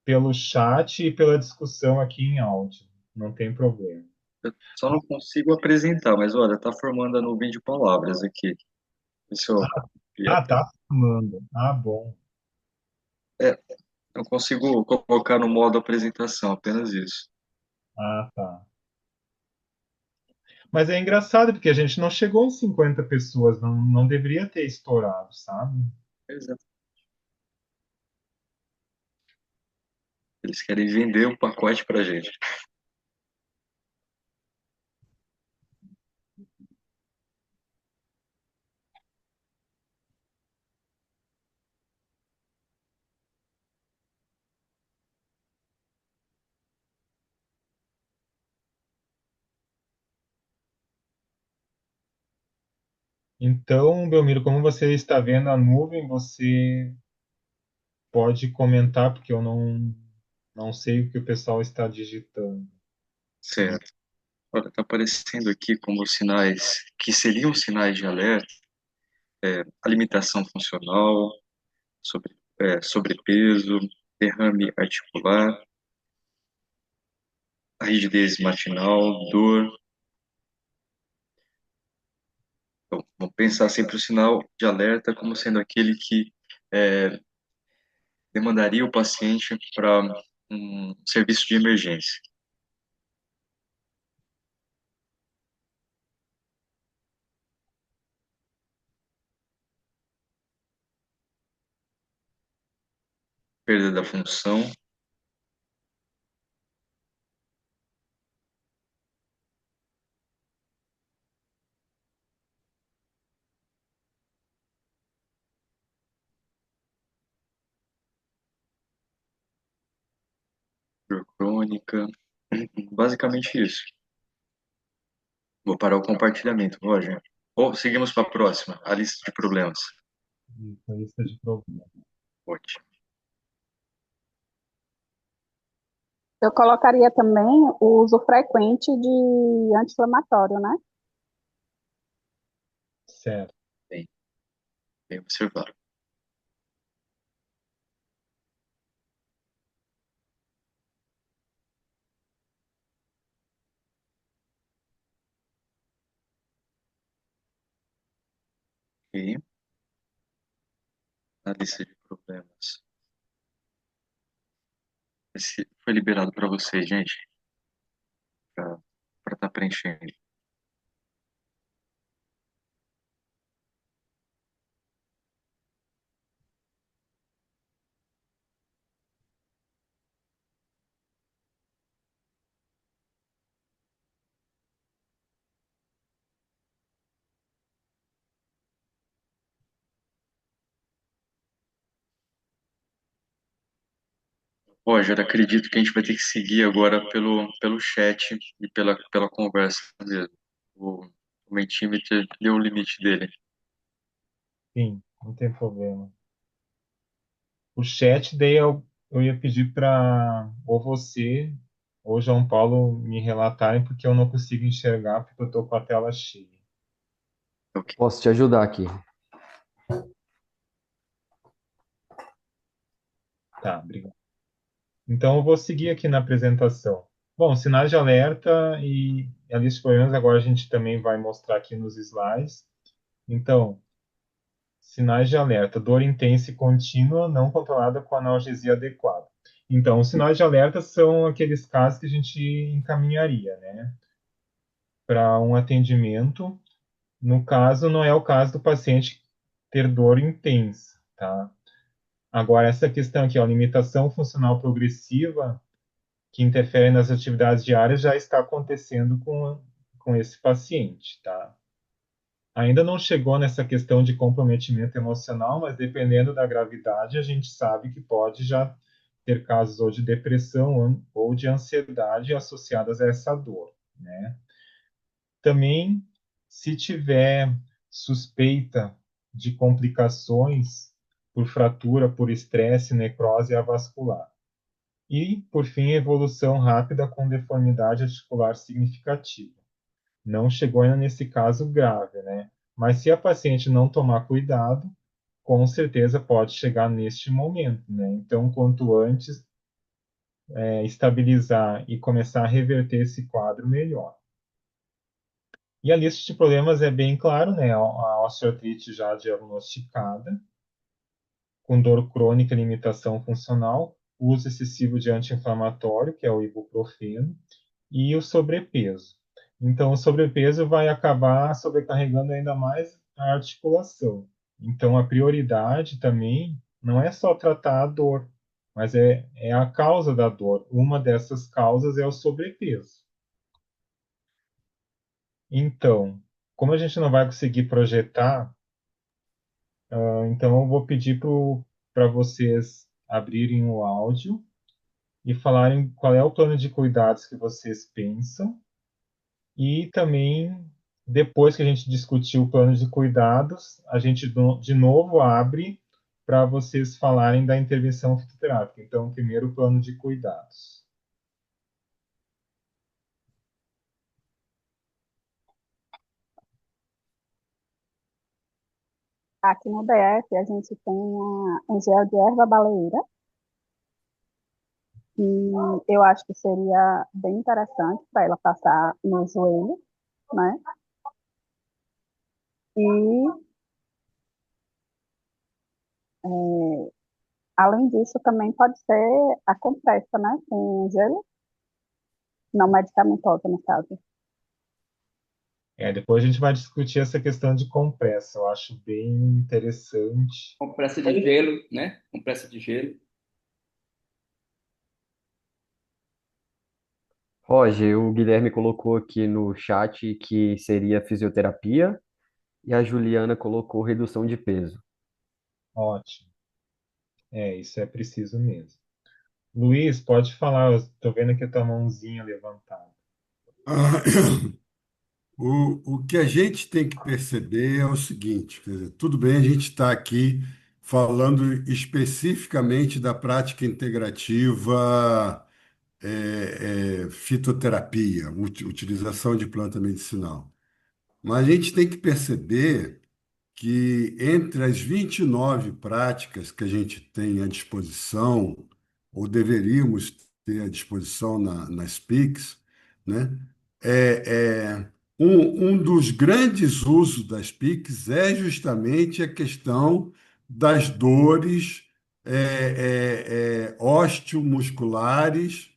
[SPEAKER 2] pelo chat e pela discussão aqui em áudio. Não tem problema.
[SPEAKER 1] eu só não consigo apresentar, mas olha, está formando a nuvem de palavras aqui. Isso
[SPEAKER 2] Ah, tá filmando. Ah, bom.
[SPEAKER 1] é, não consigo colocar no modo apresentação, apenas isso.
[SPEAKER 2] Ah, tá. Mas é engraçado porque a gente não chegou em 50 pessoas, não deveria ter estourado, sabe?
[SPEAKER 1] Exato. Eles querem vender o pacote para gente.
[SPEAKER 2] Então, Belmiro, como você está vendo a nuvem, você pode comentar, porque eu não sei o que o pessoal está digitando.
[SPEAKER 1] Certo. Olha, está aparecendo aqui como sinais que seriam sinais de alerta, a limitação funcional, sobrepeso, derrame articular, a rigidez matinal, dor. Então, vamos pensar sempre o sinal de alerta como sendo aquele que é, demandaria o paciente para um serviço de emergência. Perda da função, dor crônica, basicamente isso. Vou parar o compartilhamento, Roger. Ou seguimos para a próxima, a lista de problemas.
[SPEAKER 2] Isso, lista de problema.
[SPEAKER 1] Ótimo.
[SPEAKER 7] Eu colocaria também o uso frequente de anti-inflamatório, né?
[SPEAKER 2] Certo.
[SPEAKER 1] Bem, bem observado. Ok, a lista de problemas. Esse foi liberado para vocês, gente, para estar preenchendo. Roger, acredito que a gente vai ter que seguir agora pelo chat e pela conversa mesmo. O Mentimeter deu o limite dele.
[SPEAKER 2] Sim, não tem problema. O chat, daí eu ia pedir para ou você ou João Paulo me relatarem, porque eu não consigo enxergar, porque eu estou com a tela cheia.
[SPEAKER 1] Ok.
[SPEAKER 6] Posso te ajudar aqui.
[SPEAKER 2] Tá, obrigado. Então, eu vou seguir aqui na apresentação. Bom, sinais de alerta e a lista de problemas agora a gente também vai mostrar aqui nos slides. Então, sinais de alerta, dor intensa e contínua não controlada com analgesia adequada. Então, os sinais de alerta são aqueles casos que a gente encaminharia, né, para um atendimento. No caso, não é o caso do paciente ter dor intensa, tá? Agora, essa questão aqui, ó, limitação funcional progressiva, que interfere nas atividades diárias, já está acontecendo com esse paciente, tá? Ainda não chegou nessa questão de comprometimento emocional, mas dependendo da gravidade, a gente sabe que pode já ter casos ou de depressão ou de ansiedade associadas a essa dor, né? Também, se tiver suspeita de complicações por fratura, por estresse, necrose avascular. E, por fim, evolução rápida com deformidade articular significativa. Não chegou ainda nesse caso grave, né? Mas se a paciente não tomar cuidado, com certeza pode chegar neste momento, né? Então, quanto antes estabilizar e começar a reverter esse quadro, melhor. E a lista de problemas é bem claro, né? A osteoartrite já diagnosticada, com dor crônica e limitação funcional, uso excessivo de anti-inflamatório, que é o ibuprofeno, e o sobrepeso. Então, o sobrepeso vai acabar sobrecarregando ainda mais a articulação. Então, a prioridade também não é só tratar a dor, mas é a causa da dor. Uma dessas causas é o sobrepeso. Então, como a gente não vai conseguir projetar, então eu vou pedir para vocês abrirem o áudio e falarem qual é o plano de cuidados que vocês pensam. E também, depois que a gente discutir o plano de cuidados, a gente de novo abre para vocês falarem da intervenção fitoterápica. Então, primeiro o plano de cuidados.
[SPEAKER 7] Aqui no DF, a gente tem um gel de erva baleeira, que eu acho que seria bem interessante para ela passar no joelho, né? E, é, além disso, também pode ser a compressa, né? Com gelo, não medicamentosa, no caso.
[SPEAKER 2] Depois a gente vai discutir essa questão de compressa. Eu acho bem interessante.
[SPEAKER 3] Compressa de gelo, né? Compressa de gelo.
[SPEAKER 6] Roger, o Guilherme colocou aqui no chat que seria fisioterapia e a Juliana colocou redução de peso.
[SPEAKER 2] Ótimo. Isso é preciso mesmo. Luiz, pode falar. Eu estou vendo aqui a tua mãozinha levantada.
[SPEAKER 5] Ah, o que a gente tem que perceber é o seguinte, quer dizer, tudo bem, a gente está aqui falando especificamente da prática integrativa, fitoterapia, utilização de planta medicinal. Mas a gente tem que perceber que entre as 29 práticas que a gente tem à disposição, ou deveríamos ter à disposição nas PICs, né, um dos grandes usos das PICs é justamente a questão das dores osteomusculares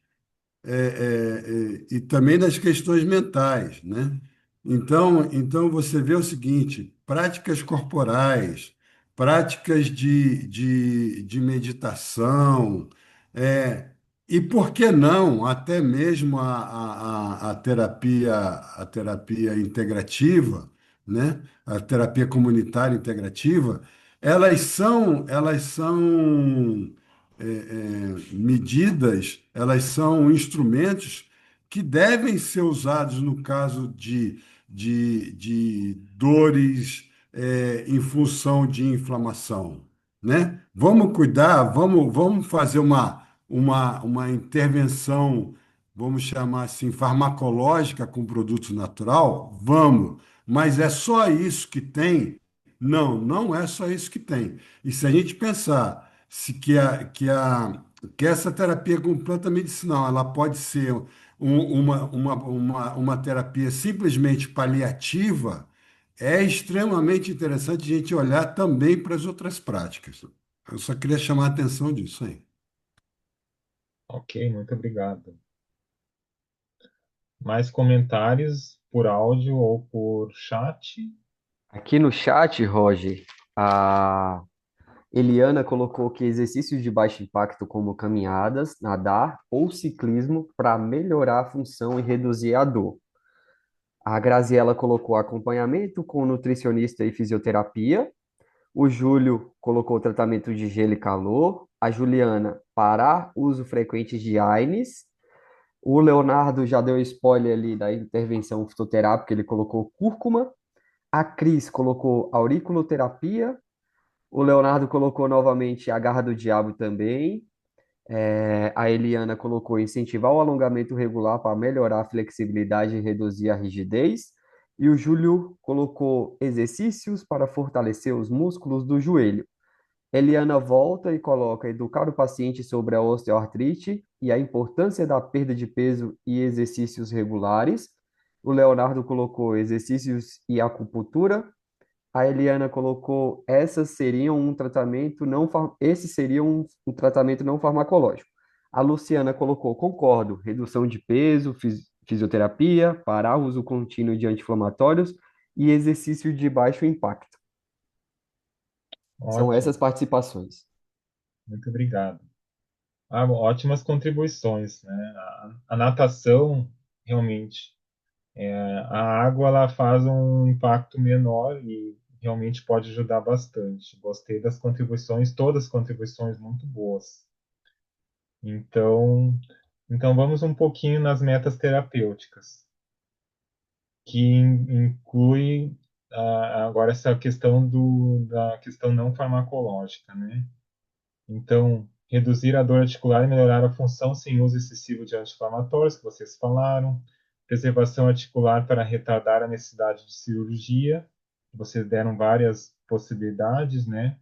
[SPEAKER 5] e também das questões mentais, né? Então você vê o seguinte: práticas corporais, práticas de meditação, é, e por que não até mesmo a terapia integrativa, né? A terapia comunitária integrativa, elas são medidas, elas são instrumentos que devem ser usados no caso de dores, em função de inflamação, né? Vamos cuidar, vamos fazer uma intervenção, vamos chamar assim, farmacológica com produto natural? Vamos, mas é só isso que tem? Não, não é só isso que tem. E se a gente pensar se que essa terapia com planta medicinal ela pode ser uma terapia simplesmente paliativa, é extremamente interessante a gente olhar também para as outras práticas. Eu só queria chamar a atenção disso aí.
[SPEAKER 2] Ok, muito obrigado. Mais comentários por áudio ou por chat?
[SPEAKER 6] Aqui no chat, Roger, a Eliana colocou que exercícios de baixo impacto, como caminhadas, nadar ou ciclismo, para melhorar a função e reduzir a dor. A Graziela colocou acompanhamento com nutricionista e fisioterapia. O Júlio colocou tratamento de gelo e calor. A Juliana, parar uso frequente de AINES. O Leonardo já deu spoiler ali da intervenção fitoterápica, ele colocou cúrcuma. A Cris colocou auriculoterapia. O Leonardo colocou novamente a garra do diabo também. A Eliana colocou incentivar o alongamento regular para melhorar a flexibilidade e reduzir a rigidez. E o Júlio colocou exercícios para fortalecer os músculos do joelho. Eliana volta e coloca educar o paciente sobre a osteoartrite e a importância da perda de peso e exercícios regulares. O Leonardo colocou exercícios e acupuntura. A Eliana colocou essas seriam um tratamento não esse seria um tratamento não farmacológico. A Luciana colocou concordo, redução de peso, fisioterapia, parar o uso contínuo de anti-inflamatórios e exercício de baixo impacto. São
[SPEAKER 2] Ótimo,
[SPEAKER 6] essas participações.
[SPEAKER 2] muito obrigado. Ótimas contribuições, né? A natação, realmente, a água ela faz um impacto menor e realmente pode ajudar bastante. Gostei das contribuições, todas as contribuições muito boas. Então, então vamos um pouquinho nas metas terapêuticas, que inclui agora essa questão da questão não farmacológica, né? Então, reduzir a dor articular e melhorar a função sem uso excessivo de anti-inflamatórios, que vocês falaram. Preservação articular para retardar a necessidade de cirurgia. Vocês deram várias possibilidades, né?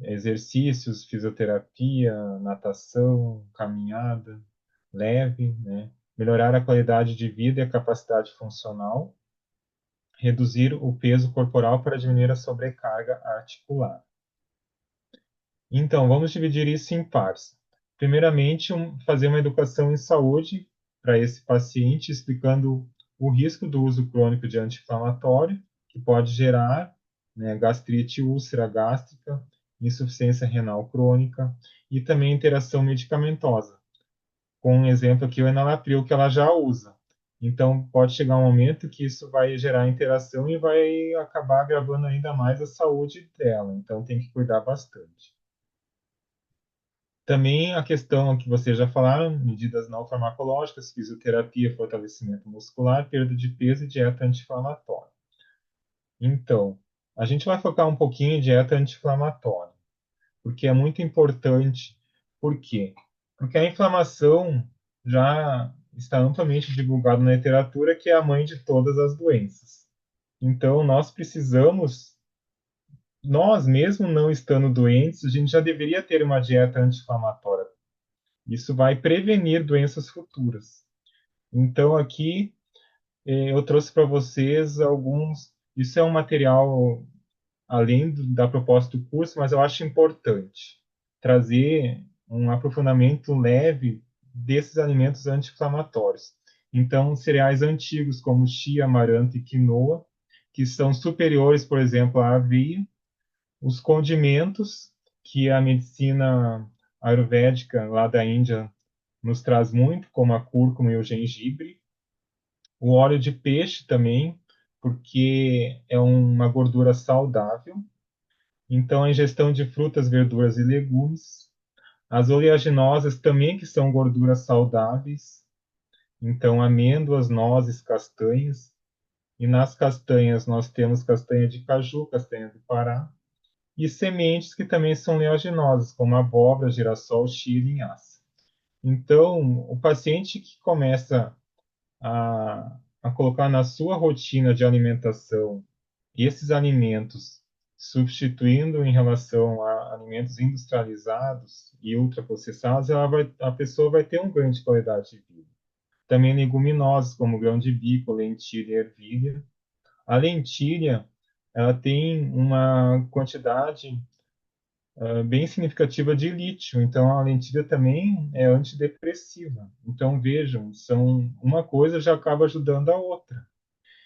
[SPEAKER 2] Exercícios, fisioterapia, natação, caminhada leve, né? Melhorar a qualidade de vida e a capacidade funcional. Reduzir o peso corporal para diminuir a sobrecarga articular. Então, vamos dividir isso em partes. Primeiramente, fazer uma educação em saúde para esse paciente, explicando o risco do uso crônico de anti-inflamatório, que pode gerar, né, gastrite, úlcera gástrica, insuficiência renal crônica e também interação medicamentosa. Com um exemplo aqui, o enalapril, que ela já usa. Então, pode chegar um momento que isso vai gerar interação e vai acabar agravando ainda mais a saúde dela. Então, tem que cuidar bastante. Também a questão que vocês já falaram, medidas não farmacológicas, fisioterapia, fortalecimento muscular, perda de peso e dieta anti-inflamatória. Então, a gente vai focar um pouquinho em dieta anti-inflamatória, porque é muito importante. Por quê? Porque a inflamação já está amplamente divulgada na literatura que é a mãe de todas as doenças. Então, nós precisamos, nós mesmo não estando doentes, a gente já deveria ter uma dieta anti-inflamatória. Isso vai prevenir doenças futuras. Então, aqui eu trouxe para vocês alguns. Isso é um material além da proposta do curso, mas eu acho importante trazer um aprofundamento leve desses alimentos anti-inflamatórios. Então, cereais antigos como chia, amaranto e quinoa, que são superiores, por exemplo, à aveia, os condimentos que a medicina ayurvédica lá da Índia nos traz muito, como a cúrcuma e o gengibre, o óleo de peixe também, porque é uma gordura saudável. Então, a ingestão de frutas, verduras e legumes, As oleaginosas também que são gorduras saudáveis, então amêndoas, nozes, castanhas. E nas castanhas nós temos castanha de caju, castanha do Pará, e sementes que também são oleaginosas, como abóbora, girassol, chia e linhaça. Então, o paciente que começa a colocar na sua rotina de alimentação esses alimentos, substituindo em relação a alimentos industrializados e ultraprocessados, a pessoa vai ter um ganho de qualidade de vida. Também leguminosas, como grão de bico, lentilha e ervilha. A lentilha, ela tem uma quantidade bem significativa de lítio, então a lentilha também é antidepressiva. Então vejam, uma coisa já acaba ajudando a outra.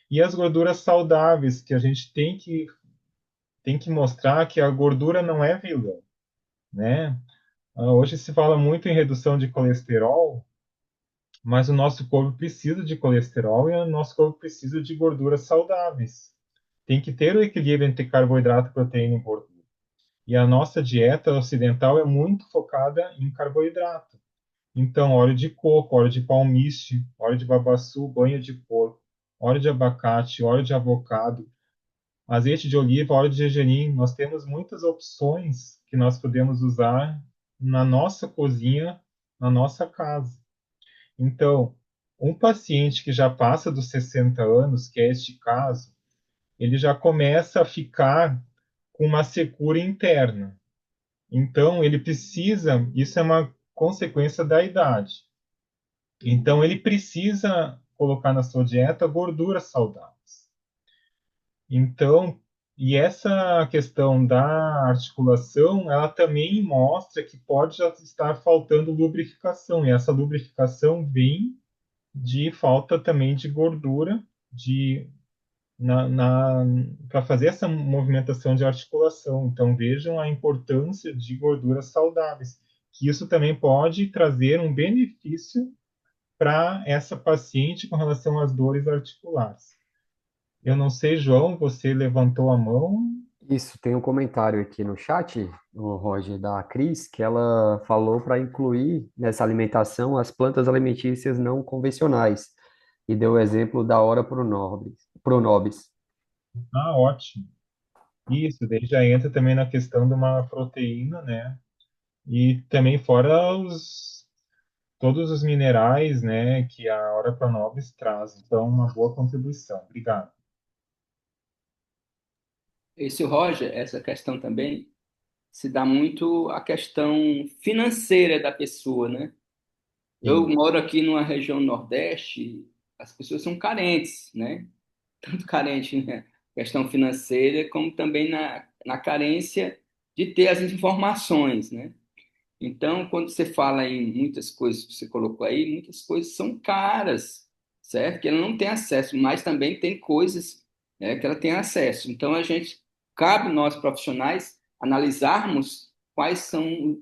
[SPEAKER 2] E as gorduras saudáveis, que a gente tem que mostrar que a gordura não é vilã, né? Hoje se fala muito em redução de colesterol, mas o nosso corpo precisa de colesterol e o nosso corpo precisa de gorduras saudáveis. Tem que ter o equilíbrio entre carboidrato, proteína e gordura. E a nossa dieta ocidental é muito focada em carboidrato. Então, óleo de coco, óleo de palmiste, óleo de babaçu, banha de porco, óleo de abacate, óleo de avocado, azeite de oliva, óleo de gergelim. Nós temos muitas opções que nós podemos usar na nossa cozinha, na nossa casa. Então, um paciente que já passa dos 60 anos, que é este caso, ele já começa a ficar com uma secura interna. Então, ele precisa, isso é uma consequência da idade. Então, ele precisa colocar na sua dieta gorduras saudáveis. Então, e essa questão da articulação, ela também mostra que pode já estar faltando lubrificação, e essa lubrificação vem de falta também de gordura de para fazer essa movimentação de articulação. Então, vejam a importância de gorduras saudáveis, que isso também pode trazer um benefício para essa paciente com relação às dores articulares. Eu não sei, João, você levantou a mão.
[SPEAKER 6] Isso, tem um comentário aqui no chat, o Roger, da Cris, que ela falou para incluir nessa alimentação as plantas alimentícias não convencionais e deu o exemplo da hora pronobis.
[SPEAKER 2] Ah, ótimo. Isso, daí já entra também na questão de uma proteína, né? E também fora todos os minerais, né, que a Ora Pronobis traz. Então, uma boa contribuição. Obrigado.
[SPEAKER 3] Esse Roger, essa questão também se dá muito a questão financeira da pessoa, né? Eu
[SPEAKER 6] Sim,
[SPEAKER 3] moro aqui numa região Nordeste, as pessoas são carentes, né? Tanto carente na questão financeira, como também na carência de ter as informações, né? Então, quando você fala em muitas coisas que você colocou aí, muitas coisas são caras, certo? Que ela não tem acesso, mas também tem coisas, que ela tem acesso. Então, cabe nós profissionais analisarmos quais são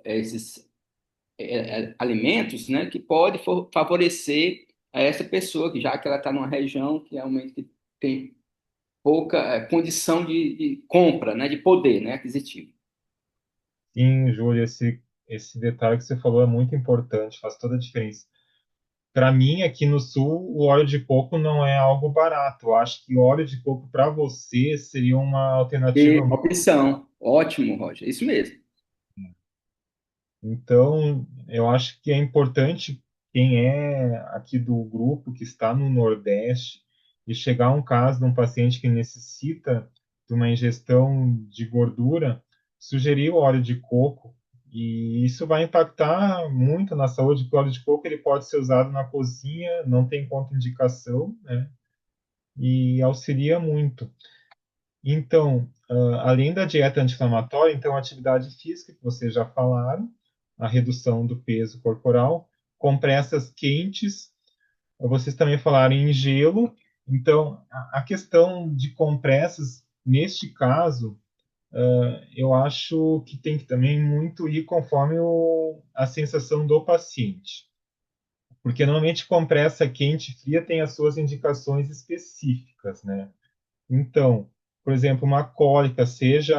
[SPEAKER 3] esses alimentos, né, que pode favorecer a essa pessoa, que já que ela está numa região que realmente tem pouca condição de compra, né, de poder, né, aquisitivo.
[SPEAKER 2] Sim, Júlia, esse detalhe que você falou é muito importante, faz toda a diferença. Para mim, aqui no Sul, o óleo de coco não é algo barato. Eu acho que o óleo de coco para você seria uma
[SPEAKER 3] E
[SPEAKER 2] alternativa.
[SPEAKER 3] opção, ótimo, Roger, isso mesmo.
[SPEAKER 2] Então, eu acho que é importante quem é aqui do grupo que está no Nordeste e chegar a um caso de um paciente que necessita de uma ingestão de gordura, sugerir o óleo de coco. E isso vai impactar muito na saúde, porque o óleo de coco ele pode ser usado na cozinha, não tem contraindicação, né? E auxilia muito. Então, além da dieta anti-inflamatória, então a atividade física, que vocês já falaram, a redução do peso corporal, compressas quentes, vocês também falaram em gelo. Então, a questão de compressas, neste caso, eu acho que tem que também muito ir conforme a sensação do paciente. Porque normalmente compressa quente e fria tem as suas indicações específicas, né? Então, por exemplo, uma cólica, seja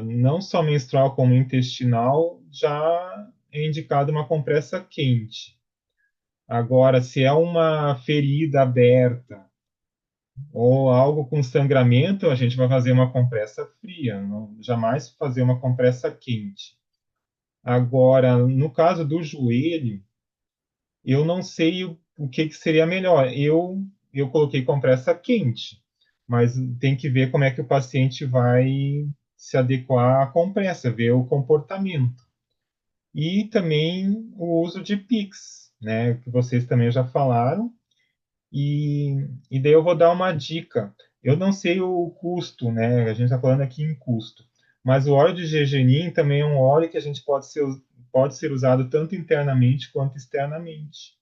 [SPEAKER 2] não só menstrual como intestinal, já é indicado uma compressa quente. Agora, se é uma ferida aberta ou algo com sangramento, a gente vai fazer uma compressa fria, não, jamais fazer uma compressa quente. Agora, no caso do joelho, eu não sei o que seria melhor. Eu coloquei compressa quente, mas tem que ver como é que o paciente vai se adequar à compressa, ver o comportamento. E também o uso de PICS, né, que vocês também já falaram. E daí eu vou dar uma dica. Eu não sei o custo, né? A gente está falando aqui em custo. Mas o óleo de gergelim também é um óleo que a gente pode ser usado tanto internamente quanto externamente.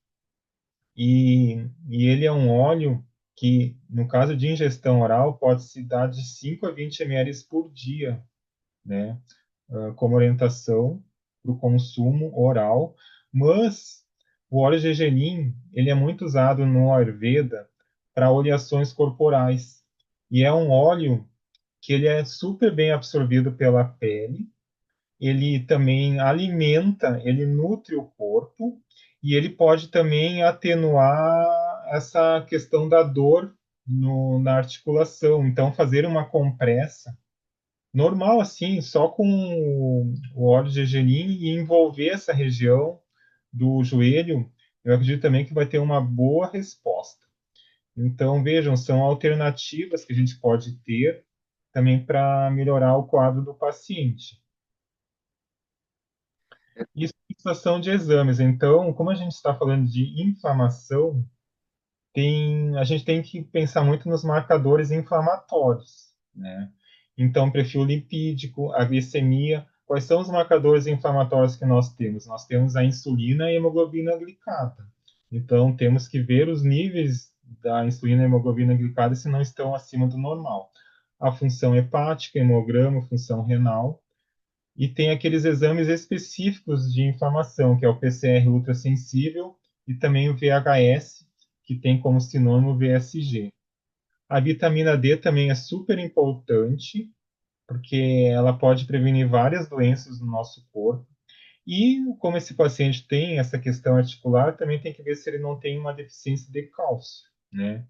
[SPEAKER 2] E ele é um óleo que, no caso de ingestão oral, pode se dar de 5 a 20 ml por dia, né? Como orientação para o consumo oral. Mas o óleo gergelim, ele é muito usado no Ayurveda para oleações corporais. E é um óleo que ele é super bem absorvido pela pele, ele também alimenta, ele nutre o corpo e ele pode também atenuar essa questão da dor na articulação. Então, fazer uma compressa normal, assim, só com o óleo de gergelim e envolver essa região do joelho, eu acredito também que vai ter uma boa resposta. Então, vejam, são alternativas que a gente pode ter também para melhorar o quadro do paciente. Isso é situação de exames. Então, como a gente está falando de inflamação, a gente tem que pensar muito nos marcadores inflamatórios, né? Então, perfil lipídico, a glicemia. Quais são os marcadores inflamatórios que nós temos? Nós temos a insulina e a hemoglobina glicada. Então, temos que ver os níveis da insulina e hemoglobina glicada se não estão acima do normal. A função hepática, hemograma, função renal. E tem aqueles exames específicos de inflamação, que é o PCR ultrassensível e também o VHS, que tem como sinônimo VSG. A vitamina D também é super importante, porque ela pode prevenir várias doenças no nosso corpo. E como esse paciente tem essa questão articular, também tem que ver se ele não tem uma deficiência de cálcio, né?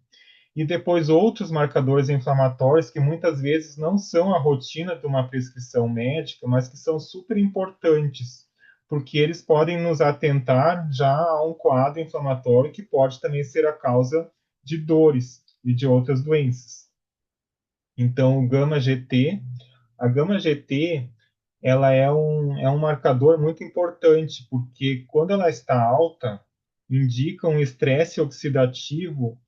[SPEAKER 2] E depois outros marcadores inflamatórios que muitas vezes não são a rotina de uma prescrição médica, mas que são super importantes, porque eles podem nos atentar já a um quadro inflamatório que pode também ser a causa de dores e de outras doenças. Então, o gama-GT, a gama-GT, ela é um marcador muito importante, porque quando ela está alta, indica um estresse oxidativo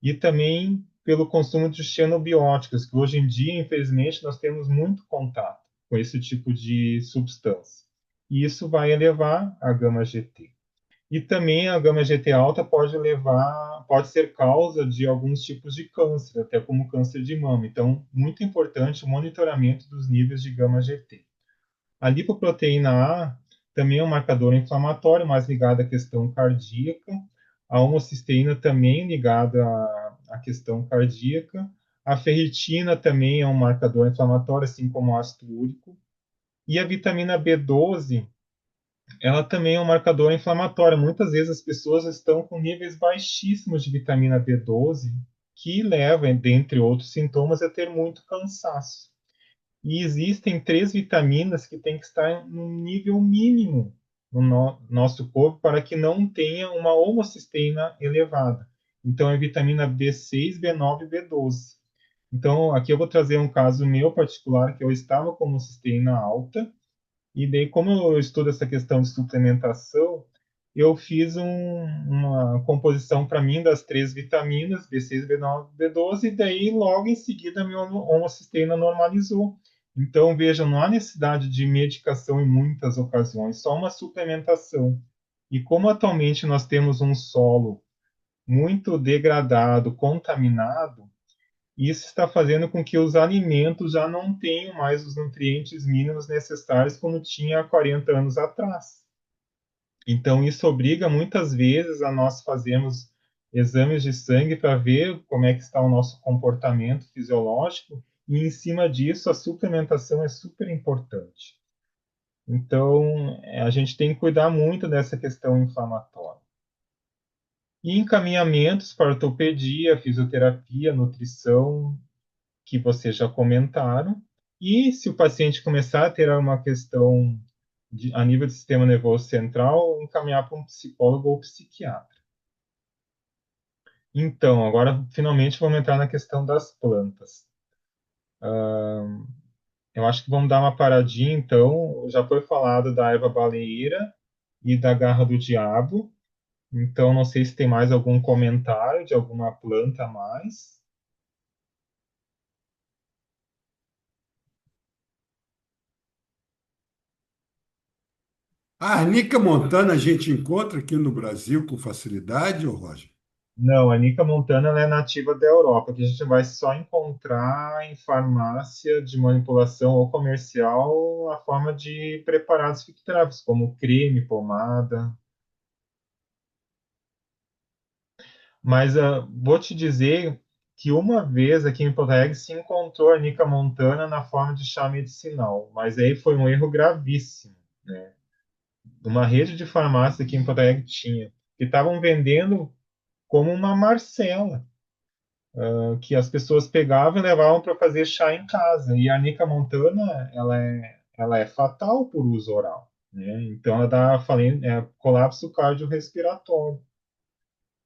[SPEAKER 2] e também pelo consumo de xenobióticos, que hoje em dia, infelizmente, nós temos muito contato com esse tipo de substância. E isso vai elevar a gama-GT. E também a gama-GT alta pode ser causa de alguns tipos de câncer, até como câncer de mama. Então, muito importante o monitoramento dos níveis de gama-GT. A lipoproteína A também é um marcador inflamatório, mais ligado à questão cardíaca. A homocisteína também ligada à questão cardíaca. A ferritina também é um marcador inflamatório, assim como o ácido úrico. E a vitamina B12, ela também é um marcador inflamatório. Muitas vezes as pessoas estão com níveis baixíssimos de vitamina B12, que leva, dentre outros sintomas, a ter muito cansaço. E existem três vitaminas que têm que estar no nível mínimo no nosso corpo para que não tenha uma homocisteína elevada. Então, é vitamina B6, B9 e B12. Então, aqui eu vou trazer um caso meu particular, que eu estava com homocisteína alta, e daí, como eu estudo essa questão de suplementação, eu fiz uma composição para mim das três vitaminas, B6, B9, B12, e daí logo em seguida a minha homocisteína normalizou. Então, veja, não há necessidade de medicação em muitas ocasiões, só uma suplementação. E como atualmente nós temos um solo muito degradado, contaminado, isso está fazendo com que os alimentos já não tenham mais os nutrientes mínimos necessários como tinha há 40 anos atrás. Então, isso obriga muitas vezes a nós fazermos exames de sangue para ver como é que está o nosso comportamento fisiológico e em cima disso a suplementação é super importante. Então, a gente tem que cuidar muito dessa questão inflamatória. E encaminhamentos para ortopedia, fisioterapia, nutrição, que vocês já comentaram. E se o paciente começar a ter uma questão a nível do sistema nervoso central, encaminhar para um psicólogo ou psiquiatra. Então, agora finalmente vamos entrar na questão das plantas. Eu acho que vamos dar uma paradinha, então. Já foi falado da erva baleeira e da garra do diabo. Então, não sei se tem mais algum comentário de alguma planta a mais.
[SPEAKER 5] A arnica montana a gente encontra aqui no Brasil com facilidade, ô Roger?
[SPEAKER 2] Não, a Nica montana ela é nativa da Europa, que a gente vai só encontrar em farmácia de manipulação ou comercial a forma de preparados fitoterápicos, como creme, pomada. Mas vou te dizer que uma vez aqui em Porto Alegre se encontrou a Nica montana na forma de chá medicinal, mas aí foi um erro gravíssimo, né? Uma rede de farmácia aqui em Porto Alegre tinha, que estavam vendendo como uma Marcela, que as pessoas pegavam e levavam para fazer chá em casa. E a Nica montana, ela é fatal por uso oral, né? Então ela dá colapso cardiorrespiratório.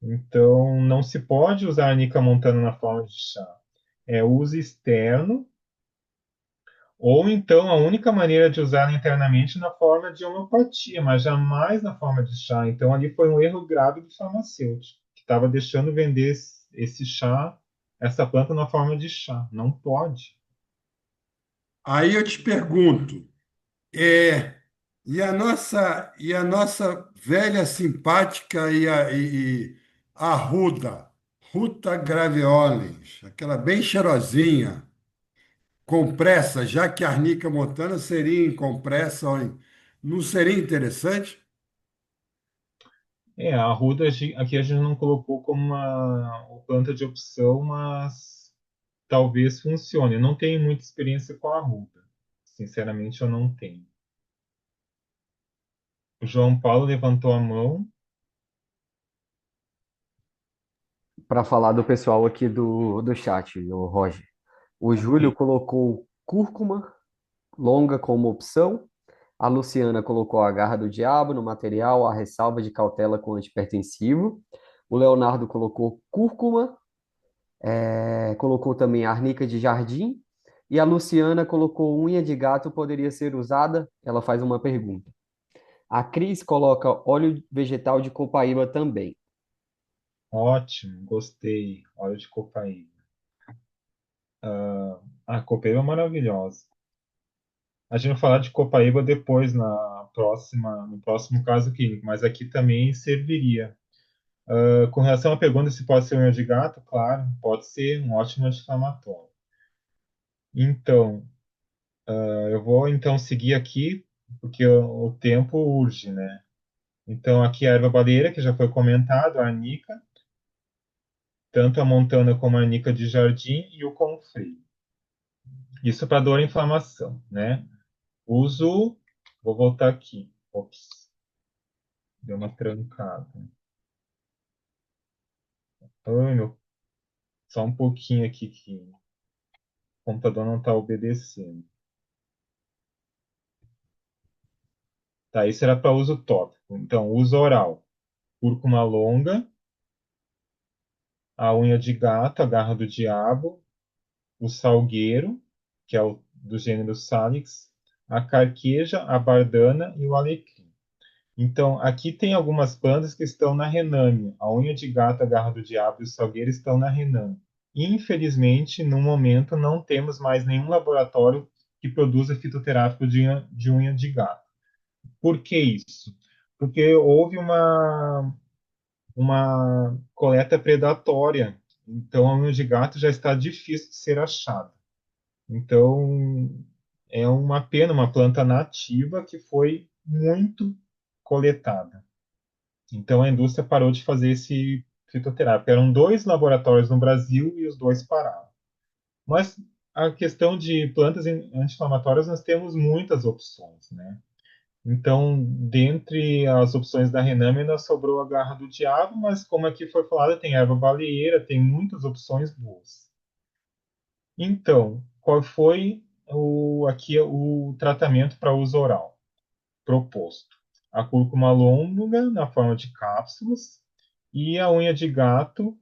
[SPEAKER 2] Então não se pode usar a Nica montana na forma de chá. É uso externo, ou então a única maneira de usá-la internamente na forma de homeopatia, mas jamais na forma de chá. Então ali foi um erro grave do farmacêutico, que estava deixando vender esse chá, essa planta na forma de chá. Não pode.
[SPEAKER 5] Aí eu te pergunto, é, e a nossa velha simpática e arruda, Ruta graveolens, aquela bem cheirosinha, compressa, já que a arnica montana seria em compressa, não seria interessante?
[SPEAKER 2] A arruda aqui a gente não colocou como uma planta de opção, mas talvez funcione. Eu não tenho muita experiência com a arruda. Sinceramente, eu não tenho. O João Paulo levantou a mão.
[SPEAKER 6] Para falar do pessoal aqui do chat, o Roger. O Júlio
[SPEAKER 2] Ok.
[SPEAKER 6] colocou cúrcuma longa como opção. A Luciana colocou a garra do diabo no material, a ressalva de cautela com antipertensivo. O Leonardo colocou cúrcuma, colocou também arnica de jardim. E a Luciana colocou unha de gato poderia ser usada. Ela faz uma pergunta. A Cris coloca óleo vegetal de copaíba também.
[SPEAKER 2] Ótimo, gostei. Óleo de copaíba. A copaíba é maravilhosa. A gente vai falar de copaíba depois no próximo caso clínico, mas aqui também serviria. Com relação à pergunta se pode ser unha de gato, claro, pode ser um ótimo anti-inflamatório. Então, eu vou então seguir aqui, porque o tempo urge, né? Então, aqui a erva baleeira, que já foi comentado, a arnica, tanto a montana como a arnica de jardim e o confrei. Isso para dor e inflamação, né? Uso, vou voltar aqui. Ops, deu uma trancada. Ai, meu, só um pouquinho aqui que o computador não está obedecendo. Tá, isso era para uso tópico. Então, uso oral. Cúrcuma longa, a unha de gato, a garra do diabo, o salgueiro, que é o do gênero Salix, a carqueja, a bardana e o alecrim. Então, aqui tem algumas plantas que estão na Renânia. A unha de gato, a garra do diabo e o salgueiro estão na Renânia. Infelizmente, no momento, não temos mais nenhum laboratório que produza fitoterápico de unha de gato. Por que isso? Porque houve uma coleta predatória. Então, a unha de gato já está difícil de ser achada. Então, é uma pena, uma planta nativa que foi muito coletada. Então, a indústria parou de fazer esse fitoterápico. Eram dois laboratórios no Brasil e os dois pararam. Mas a questão de plantas anti-inflamatórias, nós temos muitas opções, né? Então, dentre as opções da Renâmina, sobrou a garra do diabo, mas como aqui foi falado, tem erva baleeira, tem muitas opções boas. Então, qual foi aqui o tratamento para uso oral proposto? A cúrcuma longa na forma de cápsulas e a unha de gato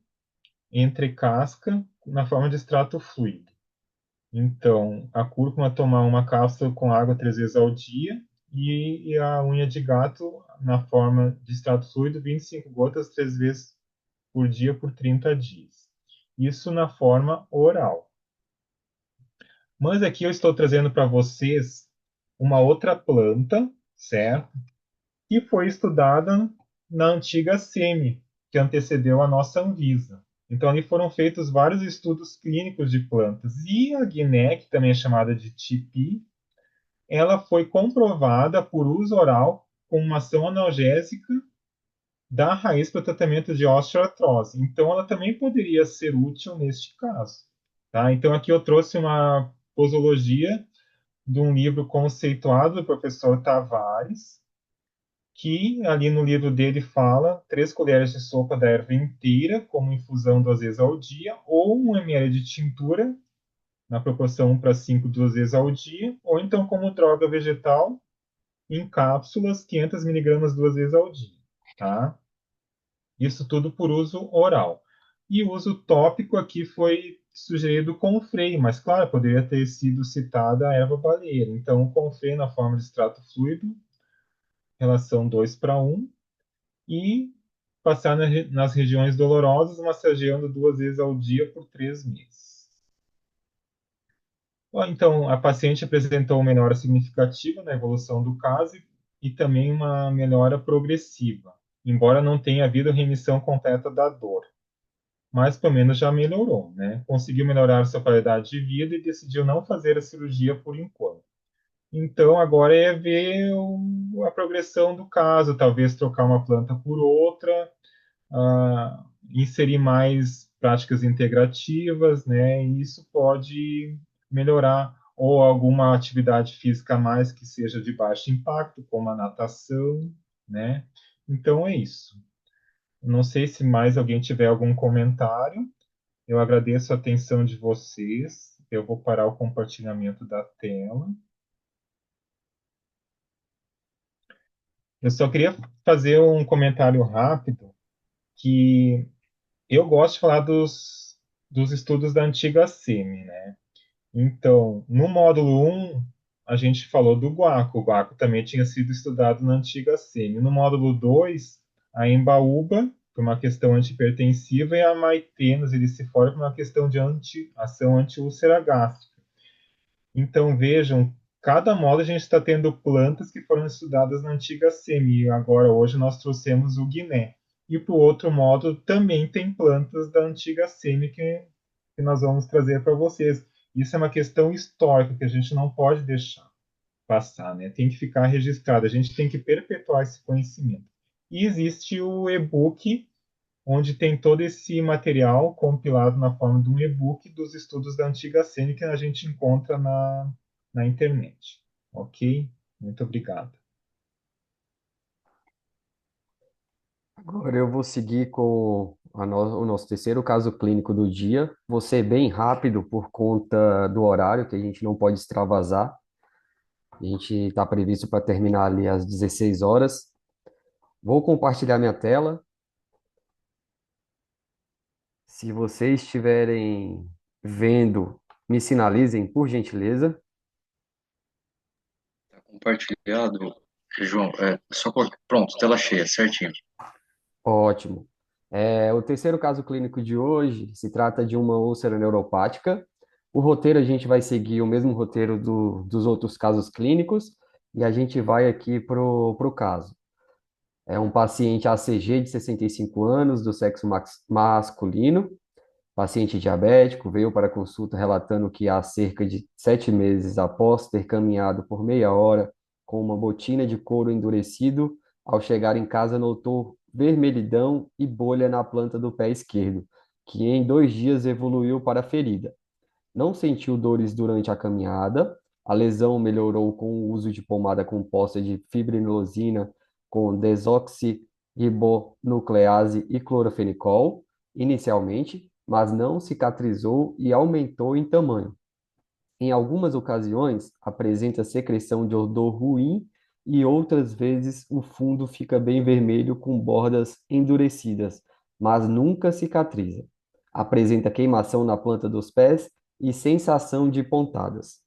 [SPEAKER 2] entre casca na forma de extrato fluido. Então, a cúrcuma tomar uma cápsula com água 3 vezes ao dia e a unha de gato na forma de extrato fluido 25 gotas 3 vezes por dia por 30 dias. Isso na forma oral. Mas aqui eu estou trazendo para vocês uma outra planta, certo? Que foi estudada na antiga SEMI, que antecedeu a nossa Anvisa. Então, ali foram feitos vários estudos clínicos de plantas. E a guiné, que também é chamada de tipi, ela foi comprovada por uso oral com uma ação analgésica da raiz para o tratamento de osteoartrose. Então, ela também poderia ser útil neste caso. Tá? Então, aqui eu trouxe uma posologia de um livro conceituado do professor Tavares, que ali no livro dele fala 3 colheres de sopa da erva inteira, como infusão 2 vezes ao dia, ou 1 ml de tintura, na proporção 1:5, 2 vezes ao dia, ou então como droga vegetal, em cápsulas, 500 miligramas 2 vezes ao dia. Tá? Isso tudo por uso oral. E o uso tópico aqui foi sugerido com freio, mas claro, poderia ter sido citada a erva baleeira. Então, com freio na forma de extrato fluido, relação 2:1, e passar nas regiões dolorosas, massageando 2 vezes ao dia por 3 meses. Bom, então, a paciente apresentou uma melhora significativa na evolução do caso e também uma melhora progressiva, embora não tenha havido remissão completa da dor. Mas pelo menos já melhorou, né? Conseguiu melhorar sua qualidade de vida e decidiu não fazer a cirurgia por enquanto. Então, agora é ver a progressão do caso, talvez trocar uma planta por outra, inserir mais práticas integrativas, né? E isso pode melhorar ou alguma atividade física a mais que seja de baixo impacto, como a natação, né? Então é isso. Não sei se mais alguém tiver algum comentário. Eu agradeço a atenção de vocês. Eu vou parar o compartilhamento da tela. Eu só queria fazer um comentário rápido que eu gosto de falar dos estudos da antiga SEMI, né? Então, no módulo 1, a gente falou do guaco. O guaco também tinha sido estudado na antiga SEMI. No módulo 2, a embaúba, por uma questão antihipertensiva, e a maitena ericifólia, por uma questão de ação anti-úlcera gástrica. Então, vejam, cada módulo a gente está tendo plantas que foram estudadas na antiga SEMI. E agora, hoje, nós trouxemos o guiné. E para o outro módulo também tem plantas da antiga SEMI que nós vamos trazer para vocês. Isso é uma questão histórica que a gente não pode deixar passar, né? Tem que ficar registrado, a gente tem que perpetuar esse conhecimento. E existe o e-book, onde tem todo esse material compilado na forma de um e-book dos estudos da antiga SEMI que a gente encontra na internet. Ok? Muito obrigado.
[SPEAKER 6] Agora eu vou seguir com o nosso terceiro caso clínico do dia. Vou ser bem rápido por conta do horário, que a gente não pode extravasar. A gente está previsto para terminar ali às 16 horas. Vou compartilhar minha tela. Se vocês estiverem vendo, me sinalizem, por gentileza.
[SPEAKER 1] Tá compartilhado, João. Pronto, tela cheia, certinho.
[SPEAKER 6] Ótimo. O terceiro caso clínico de hoje se trata de uma úlcera neuropática. O roteiro a gente vai seguir o mesmo roteiro dos outros casos clínicos e a gente vai aqui pro caso. É um paciente ACG de 65 anos, do sexo masculino, paciente diabético, veio para a consulta relatando que há cerca de 7 meses após ter caminhado por meia hora com uma botina de couro endurecido, ao chegar em casa notou vermelhidão e bolha na planta do pé esquerdo, que em 2 dias evoluiu para ferida. não sentiu dores durante a caminhada. A lesão melhorou com o uso de pomada composta de fibrinosina com desoxirribonuclease e clorofenicol, inicialmente, mas não cicatrizou e aumentou em tamanho. Em algumas ocasiões, apresenta secreção de odor ruim e outras vezes o fundo fica bem vermelho com bordas endurecidas, mas nunca cicatriza. Apresenta queimação na planta dos pés e sensação de pontadas.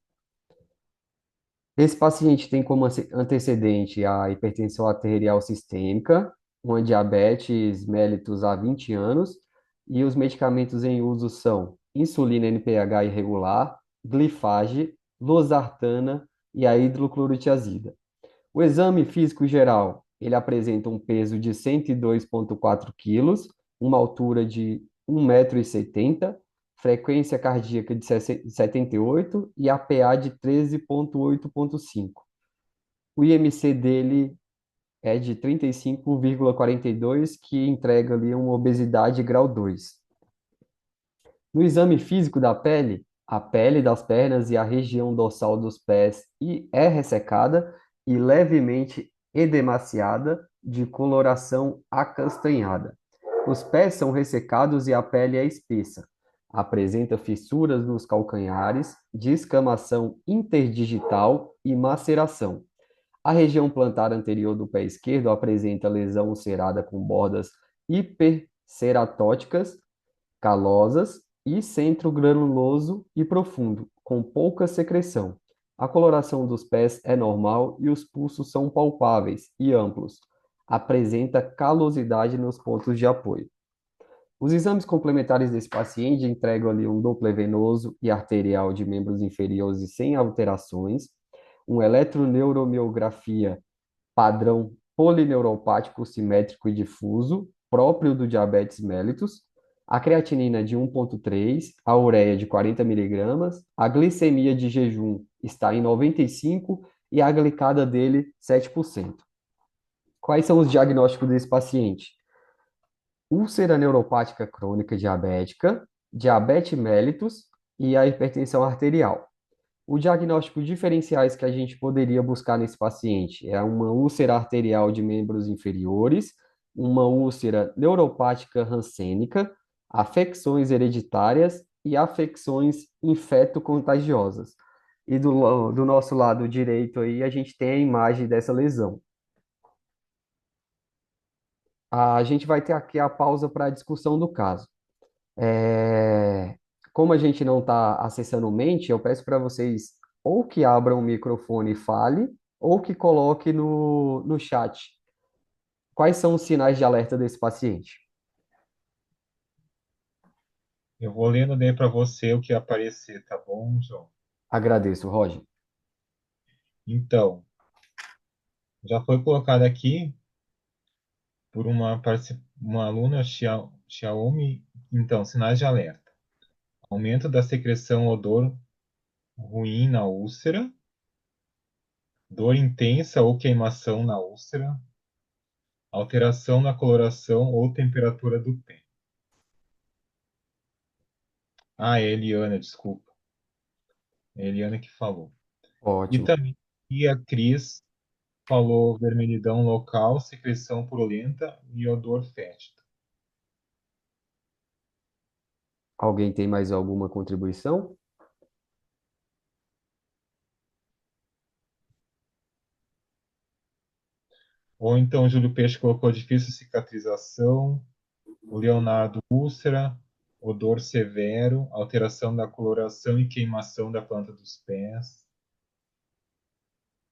[SPEAKER 6] Esse paciente tem como antecedente a hipertensão arterial sistêmica, uma diabetes mellitus há 20 anos, e os medicamentos em uso são insulina NPH irregular, glifage, losartana e a hidroclorotiazida. O exame físico geral, ele apresenta um peso de 102,4 quilos, uma altura de 1,70 m, frequência cardíaca de 78 e APA de 13,8,5. O IMC dele é de 35,42, que entrega ali uma obesidade grau 2. No exame físico da pele, a pele das pernas e a região dorsal dos pés é ressecada e levemente edemaciada, de coloração acastanhada. Os pés são ressecados e a pele é espessa. Apresenta fissuras nos calcanhares, descamação interdigital e maceração. A região plantar anterior do pé esquerdo apresenta lesão ulcerada com bordas hiperceratóticas, calosas e centro granuloso e profundo, com pouca secreção. A coloração dos pés é normal e os pulsos são palpáveis e amplos. Apresenta calosidade nos pontos de apoio. Os exames complementares desse paciente entregam ali um Doppler venoso e arterial de membros inferiores e sem alterações, um eletroneuromiografia padrão polineuropático simétrico e difuso, próprio do diabetes mellitus, a creatinina de 1,3, a ureia de 40 miligramas, a glicemia de jejum está em 95 e a glicada dele 7%. Quais são os diagnósticos desse paciente? Úlcera neuropática crônica diabética, diabetes mellitus e a hipertensão arterial. O diagnóstico diferenciais que a gente poderia buscar nesse paciente é uma úlcera arterial de membros inferiores, uma úlcera neuropática rancênica, afecções hereditárias e afecções infecto-contagiosas. E do nosso lado direito aí, a gente tem a imagem dessa lesão. A gente vai ter aqui a pausa para a discussão do caso. Como a gente não está acessando mente, eu peço para vocês ou que abram o microfone e fale, ou que coloque no chat. Quais são os sinais de alerta desse paciente?
[SPEAKER 2] Eu vou lendo daí para você o que aparecer, tá bom, João?
[SPEAKER 6] Agradeço, Roger.
[SPEAKER 2] Então, já foi colocado aqui por uma aluna Xiaomi. Então, sinais de alerta. Aumento da secreção odor ruim na úlcera, dor intensa ou queimação na úlcera, alteração na coloração ou temperatura do pé. Ah, é a Eliana, desculpa. É a Eliana que falou. E
[SPEAKER 6] Ótimo.
[SPEAKER 2] também e a Cris falou vermelhidão local, secreção purulenta e odor fétido.
[SPEAKER 6] Alguém tem mais alguma contribuição?
[SPEAKER 2] Ou então o Júlio Peixe colocou difícil cicatrização, o Leonardo úlcera, odor severo, alteração da coloração e queimação da planta dos pés.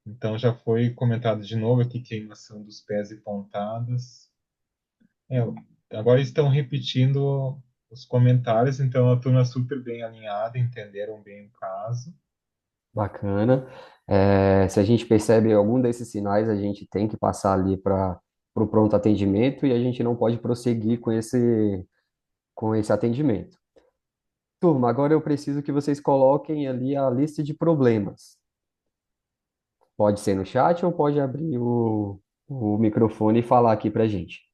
[SPEAKER 2] Então já foi comentado de novo aqui queimação dos pés e pontadas. Agora estão repetindo os comentários, então a turma super bem alinhada, entenderam bem o caso.
[SPEAKER 6] Bacana. Se a gente percebe algum desses sinais, a gente tem que passar ali para o pronto atendimento e a gente não pode prosseguir com esse atendimento. Turma, agora eu preciso que vocês coloquem ali a lista de problemas. Pode ser no chat ou pode abrir o microfone e falar aqui para a gente.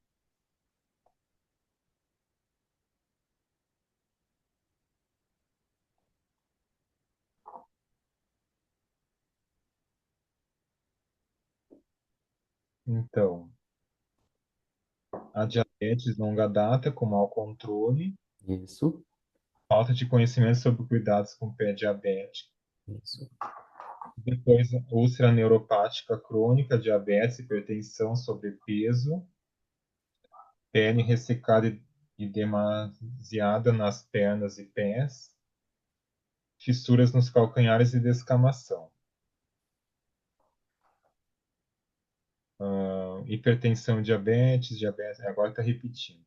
[SPEAKER 2] Então, a diabetes longa data com mau controle,
[SPEAKER 6] Isso,
[SPEAKER 2] falta de conhecimento sobre cuidados com o pé diabético,
[SPEAKER 6] isso.
[SPEAKER 2] depois úlcera neuropática crônica, diabetes, hipertensão, sobrepeso, pele ressecada e demasiada nas pernas e pés, fissuras nos calcanhares e descamação. Hipertensão, diabetes, agora está repetindo.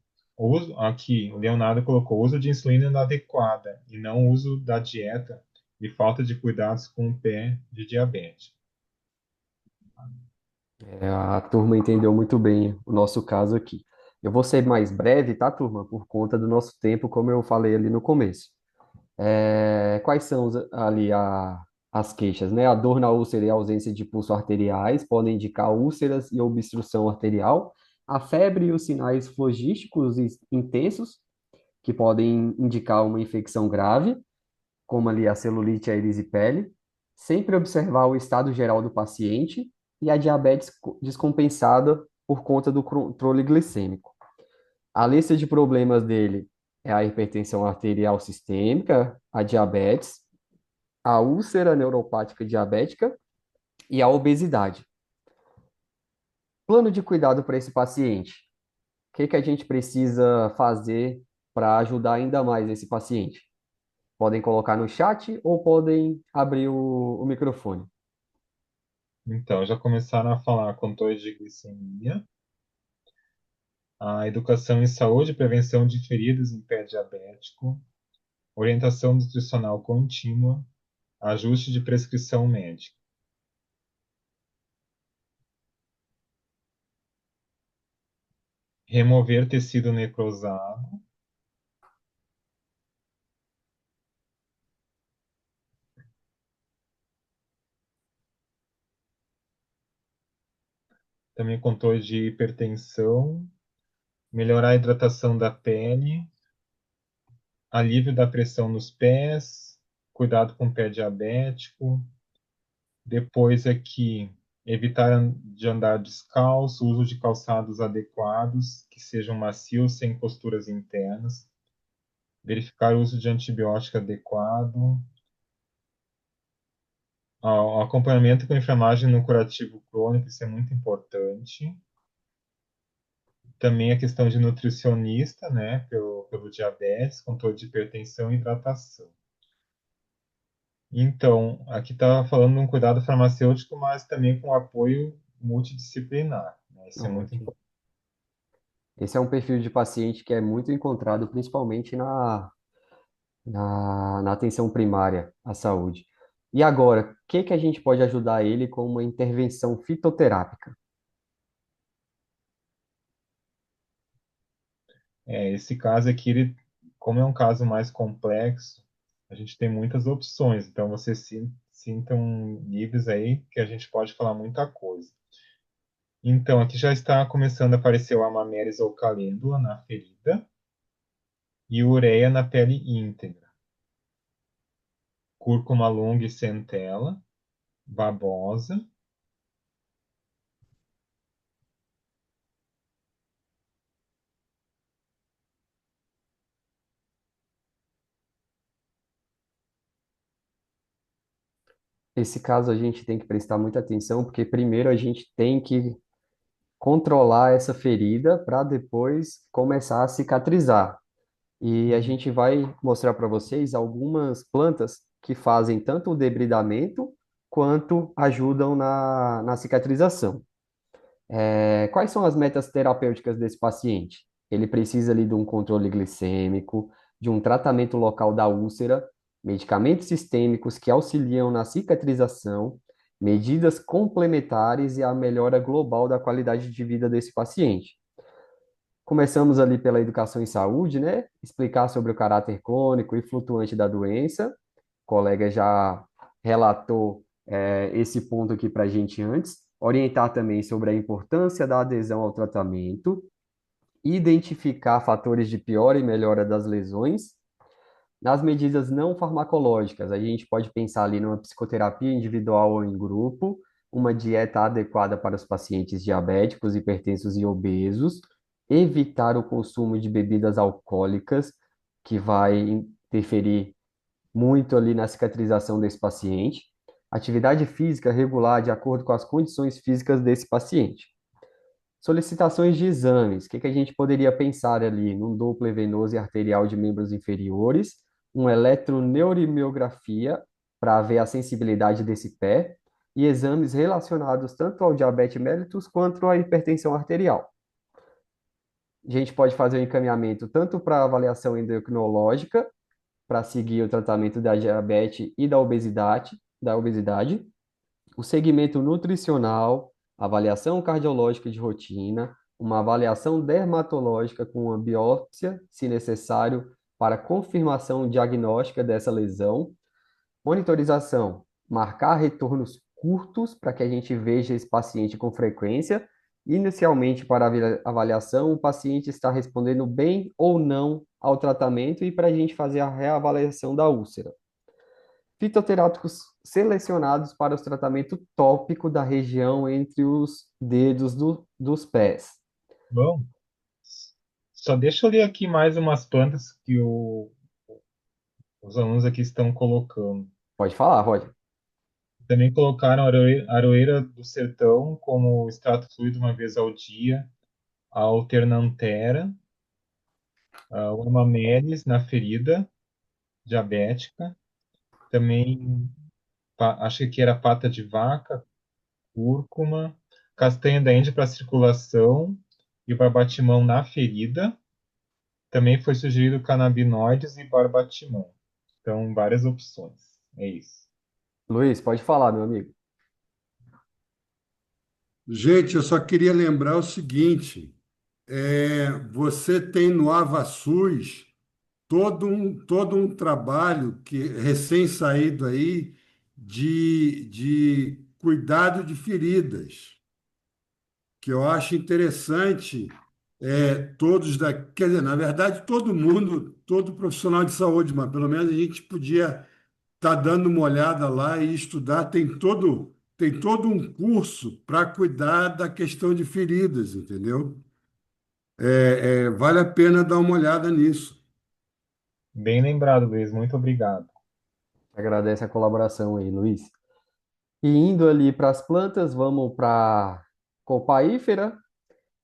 [SPEAKER 2] Aqui, o Leonardo colocou uso de insulina inadequada e não uso da dieta e falta de cuidados com o pé de diabetes.
[SPEAKER 6] A turma entendeu muito bem o nosso caso aqui. Eu vou ser mais breve, tá, turma? Por conta do nosso tempo, como eu falei ali no começo. Quais são as queixas, né? A dor na úlcera e a ausência de pulso arteriais podem indicar úlceras e obstrução arterial. A febre e os sinais flogísticos intensos, que podem indicar uma infecção grave, como ali a celulite, a erisipele. Sempre observar o estado geral do paciente e a diabetes descompensada por conta do controle glicêmico. A lista de problemas dele é a hipertensão arterial sistêmica, a diabetes, a úlcera neuropática diabética e a obesidade. Plano de cuidado para esse paciente. O que que a gente precisa fazer para ajudar ainda mais esse paciente? Podem colocar no chat ou podem abrir o microfone.
[SPEAKER 2] Então, já começaram a falar controle de glicemia, a educação em saúde e prevenção de feridas em pé diabético, orientação nutricional contínua, ajuste de prescrição médica. Remover tecido necrosado, também controle de hipertensão, melhorar a hidratação da pele, alívio da pressão nos pés, cuidado com o pé diabético. Depois aqui, evitar de andar descalço, uso de calçados adequados, que sejam macios, sem costuras internas. Verificar o uso de antibiótico adequado. O acompanhamento com enfermagem no curativo crônico, isso é muito importante. Também a questão de nutricionista, né, pelo diabetes, controle de hipertensão e hidratação. Então, aqui está falando de um cuidado farmacêutico, mas também com apoio multidisciplinar, né? Isso é muito
[SPEAKER 6] Ótimo.
[SPEAKER 2] importante.
[SPEAKER 6] Esse é um perfil de paciente que é muito encontrado, principalmente na atenção primária à saúde. E agora, o que que a gente pode ajudar ele com uma intervenção fitoterápica?
[SPEAKER 2] Esse caso aqui, como é um caso mais complexo, a gente tem muitas opções, então vocês sintam livres aí que a gente pode falar muita coisa. Então, aqui já está começando a aparecer o Amamelis ou calêndula na ferida e ureia na pele íntegra. Cúrcuma longa e centela, babosa.
[SPEAKER 6] Esse caso a gente tem que prestar muita atenção, porque primeiro a gente tem que controlar essa ferida para depois começar a cicatrizar. E a gente vai mostrar para vocês algumas plantas que fazem tanto o debridamento quanto ajudam na cicatrização. Quais são as metas terapêuticas desse paciente? Ele precisa ali de um controle glicêmico, de um tratamento local da úlcera, medicamentos sistêmicos que auxiliam na cicatrização, medidas complementares e a melhora global da qualidade de vida desse paciente. Começamos ali pela educação em saúde, né? Explicar sobre o caráter crônico e flutuante da doença. O colega já relatou, esse ponto aqui para a gente antes. Orientar também sobre a importância da adesão ao tratamento, identificar fatores de piora e melhora das lesões. Nas medidas não farmacológicas, a gente pode pensar ali numa psicoterapia individual ou em grupo, uma dieta adequada para os pacientes diabéticos, hipertensos e obesos, evitar o consumo de bebidas alcoólicas, que vai interferir muito ali na cicatrização desse paciente, atividade física regular de acordo com as condições físicas desse paciente. Solicitações de exames. O que que a gente poderia pensar ali? Num Doppler venoso e arterial de membros inferiores, uma eletroneuromiografia para ver a sensibilidade desse pé e exames relacionados tanto ao diabetes mellitus quanto à hipertensão arterial. A gente pode fazer o encaminhamento tanto para avaliação endocrinológica, para seguir o tratamento da diabetes e da obesidade, o segmento nutricional, avaliação cardiológica de rotina, uma avaliação dermatológica com uma biópsia, se necessário, para confirmação diagnóstica dessa lesão, monitorização, marcar retornos curtos para que a gente veja esse paciente com frequência. Inicialmente, para a avaliação, o paciente está respondendo bem ou não ao tratamento e para a gente fazer a reavaliação da úlcera. Fitoterápicos selecionados para o tratamento tópico da região entre os dedos dos pés.
[SPEAKER 2] Bom, só deixa eu ler aqui mais umas plantas que os alunos aqui estão colocando.
[SPEAKER 6] Pode falar, Roger.
[SPEAKER 2] Também colocaram aroeira do sertão como extrato fluido uma vez ao dia, a alternantera, o amamelis na ferida diabética, também acho que era pata de vaca, cúrcuma, castanha da Índia para circulação e o barbatimão na ferida. Também foi sugerido canabinoides e barbatimão. Então, várias opções. É isso.
[SPEAKER 6] Luiz, pode falar, meu amigo.
[SPEAKER 5] Gente, eu só queria lembrar o seguinte: você tem no AvaSUS todo um trabalho que recém-saído aí de cuidado de feridas, que eu acho interessante. Todos quer dizer, na verdade, todo mundo, todo profissional de saúde, mas pelo menos a gente podia estar dando uma olhada lá e estudar. Tem todo um curso para cuidar da questão de feridas, entendeu? Vale a pena dar uma olhada nisso.
[SPEAKER 2] Bem lembrado, Luiz. Muito obrigado.
[SPEAKER 6] Agradece a colaboração aí, Luiz. E indo ali para as plantas, vamos para copaífera,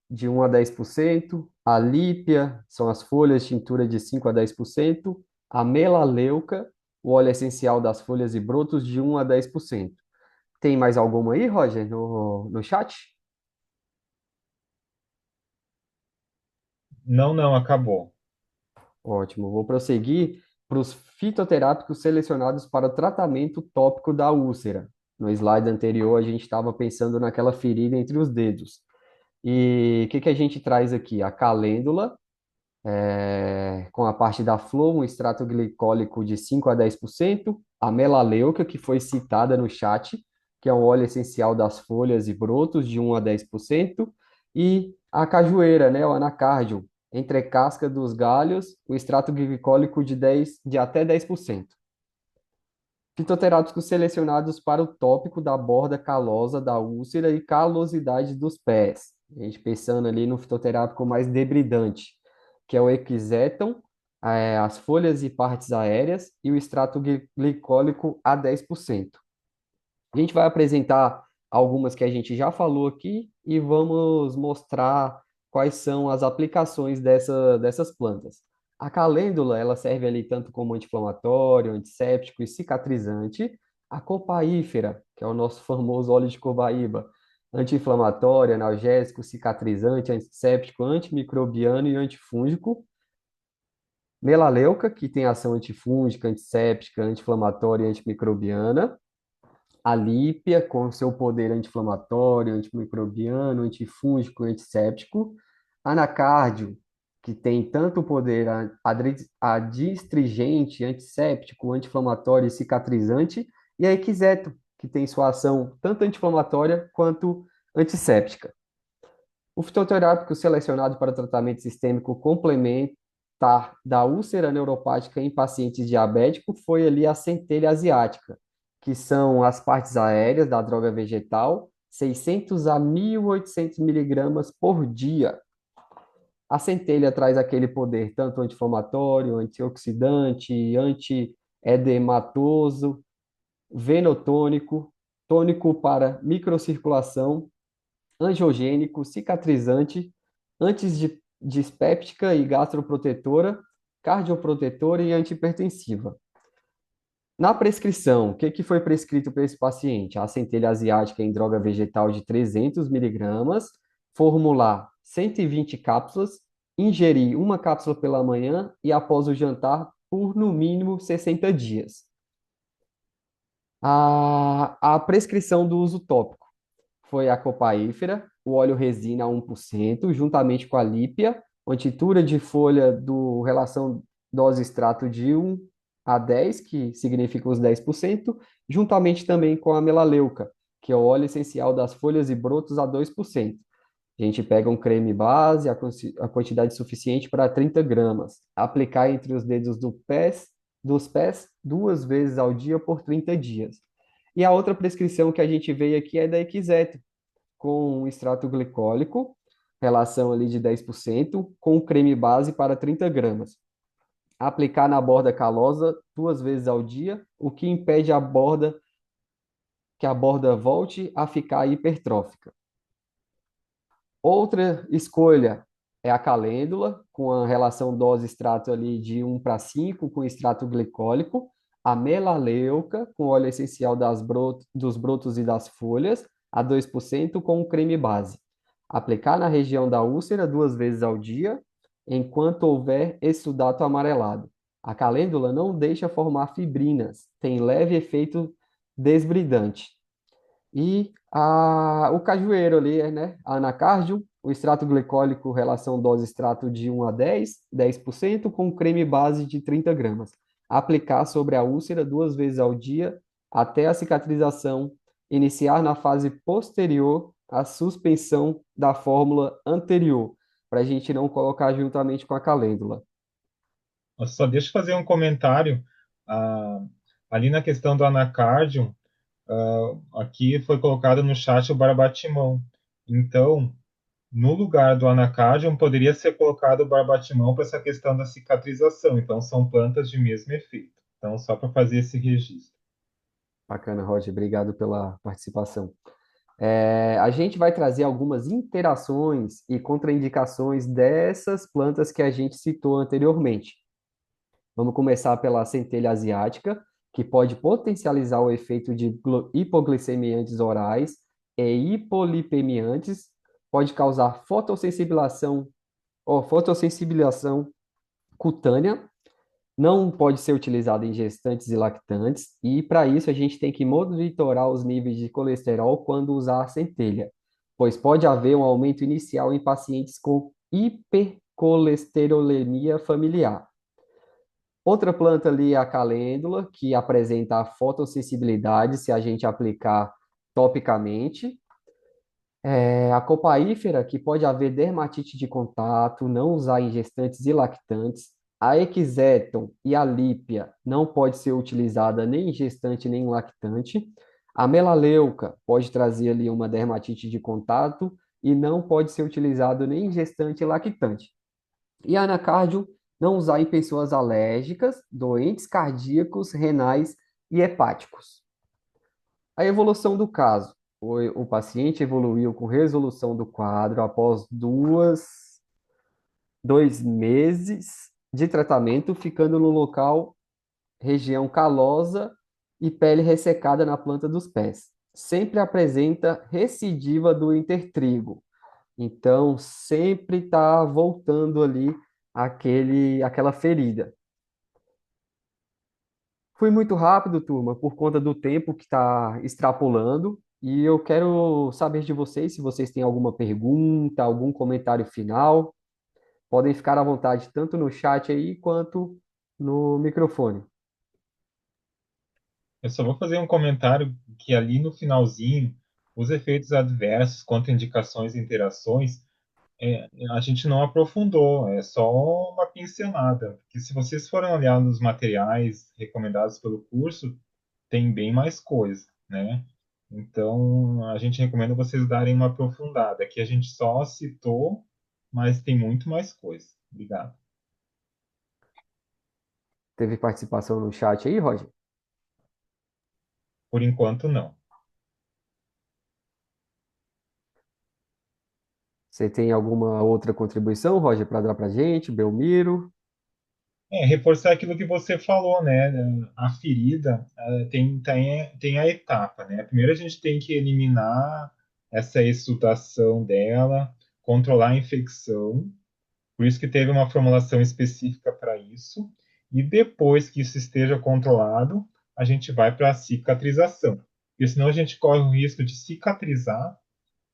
[SPEAKER 6] de 1 a 10%, a lípia, são as folhas, tintura de 5 a 10%, a melaleuca, o óleo essencial das folhas e brotos, de 1 a 10%. Tem mais alguma aí, Roger, no chat?
[SPEAKER 2] Não, acabou.
[SPEAKER 6] Ótimo, vou prosseguir para os fitoterápicos selecionados para o tratamento tópico da úlcera. No slide anterior, a gente estava pensando naquela ferida entre os dedos. E o que que a gente traz aqui? A calêndula, com a parte da flor, um extrato glicólico de 5 a 10%, a melaleuca, que foi citada no chat, que é um óleo essencial das folhas e brotos, de 1 a 10%, e a cajueira, né, o anacardium, entre a casca dos galhos, o extrato glicólico de até 10%. Fitoterápicos selecionados para o tópico da borda calosa da úlcera e calosidade dos pés. A gente pensando ali no fitoterápico mais debridante, que é o equiseton, as folhas e partes aéreas e o extrato glicólico a 10%. A gente vai apresentar algumas que a gente já falou aqui e vamos mostrar quais são as aplicações dessas plantas. A calêndula, ela serve ali tanto como anti-inflamatório, antisséptico e cicatrizante. A copaífera, que é o nosso famoso óleo de cobaíba, anti-inflamatório, analgésico, cicatrizante, antisséptico, antimicrobiano e antifúngico. Melaleuca, que tem ação antifúngica, antisséptica, anti-inflamatória e antimicrobiana. A lípia, com seu poder anti-inflamatório, antimicrobiano, antifúngico e antisséptico. Anacardio, que tem tanto o poder adstringente, antisséptico, anti-inflamatório e cicatrizante. E a equiseto, que tem sua ação tanto anti-inflamatória quanto antisséptica. O fitoterápico selecionado para tratamento sistêmico complementar da úlcera neuropática em pacientes diabéticos foi ali a centelha asiática, que são as partes aéreas da droga vegetal, 600 a 1.800 miligramas por dia. A centelha traz aquele poder tanto anti-inflamatório, antioxidante, anti-edematoso, venotônico, tônico para microcirculação, angiogênico, cicatrizante, antidispéptica e gastroprotetora, cardioprotetora e antihipertensiva. Na prescrição, o que foi prescrito para esse paciente? A centelha asiática em droga vegetal de 300 miligramas, formular 120 cápsulas, ingerir uma cápsula pela manhã e após o jantar por no mínimo 60 dias. A prescrição do uso tópico foi a copaífera, o óleo resina a 1%, juntamente com a lípia, uma tintura de folha do relação dose-extrato de 1 a 10, que significa os 10%, juntamente também com a melaleuca, que é o óleo essencial das folhas e brotos a 2%. A gente pega um creme base, a quantidade suficiente para 30 gramas. Aplicar entre os dedos dos pés 2 vezes ao dia por 30 dias. E a outra prescrição que a gente veio aqui é da Equiseto, com um extrato glicólico, relação ali de 10%, com creme base para 30 gramas. Aplicar na borda calosa 2 vezes ao dia, o que impede que a borda volte a ficar hipertrófica. Outra escolha é a calêndula, com a relação dose-extrato ali de 1:5, com extrato glicólico, a melaleuca, com óleo essencial dos brotos e das folhas, a 2%, com o creme base. Aplicar na região da úlcera 2 vezes ao dia, enquanto houver exsudato amarelado. A calêndula não deixa formar fibrinas, tem leve efeito desbridante. E o cajueiro ali, né? A anacardium, o extrato glicólico, relação dose-extrato de 1 a 10, 10%, com creme base de 30 gramas. Aplicar sobre a úlcera 2 vezes ao dia, até a cicatrização. Iniciar na fase posterior a suspensão da fórmula anterior, para a gente não colocar juntamente com a calêndula.
[SPEAKER 2] Só deixa eu fazer um comentário. Ah, ali na questão do anacardium, aqui foi colocado no chat o barbatimão. Então, no lugar do anacardium, poderia ser colocado o barbatimão para essa questão da cicatrização. Então, são plantas de mesmo efeito. Então, só para fazer esse registro.
[SPEAKER 6] Bacana, Roger. Obrigado pela participação. A gente vai trazer algumas interações e contraindicações dessas plantas que a gente citou anteriormente. Vamos começar pela centelha asiática, que pode potencializar o efeito de hipoglicemiantes orais e hipolipemiantes, pode causar fotossensibilização cutânea, não pode ser utilizado em gestantes e lactantes, e para isso a gente tem que monitorar os níveis de colesterol quando usar a centelha, pois pode haver um aumento inicial em pacientes com hipercolesterolemia familiar. Outra planta ali é a calêndula, que apresenta a fotossensibilidade se a gente aplicar topicamente. A copaífera, que pode haver dermatite de contato, não usar em gestantes e lactantes. A equiseton e a lípia não pode ser utilizada nem em gestante nem em lactante. A melaleuca pode trazer ali uma dermatite de contato e não pode ser utilizado nem em gestante e lactante. E a anacardium, não usar em pessoas alérgicas, doentes cardíacos, renais e hepáticos. A evolução do caso. O paciente evoluiu com resolução do quadro após 2 meses de tratamento, ficando no local, região calosa e pele ressecada na planta dos pés. Sempre apresenta recidiva do intertrigo. Então, sempre está voltando ali aquela ferida. Fui muito rápido, turma, por conta do tempo que está extrapolando, e eu quero saber de vocês se vocês têm alguma pergunta, algum comentário final. Podem ficar à vontade, tanto no chat aí quanto no microfone.
[SPEAKER 2] Eu só vou fazer um comentário que ali no finalzinho, os efeitos adversos, contraindicações e interações, a gente não aprofundou, é só uma pincelada. Porque se vocês forem olhar nos materiais recomendados pelo curso, tem bem mais coisa, né? Então, a gente recomenda vocês darem uma aprofundada. Aqui a gente só citou, mas tem muito mais coisa. Obrigado.
[SPEAKER 6] Teve participação no chat aí, Roger?
[SPEAKER 2] Por enquanto, não.
[SPEAKER 6] Você tem alguma outra contribuição, Roger, para dar para gente? Belmiro?
[SPEAKER 2] Reforçar aquilo que você falou, né? A ferida tem a etapa, né? Primeiro a gente tem que eliminar essa exudação dela, controlar a infecção, por isso que teve uma formulação específica para isso, e depois que isso esteja controlado, a gente vai para a cicatrização, porque senão a gente corre o risco de cicatrizar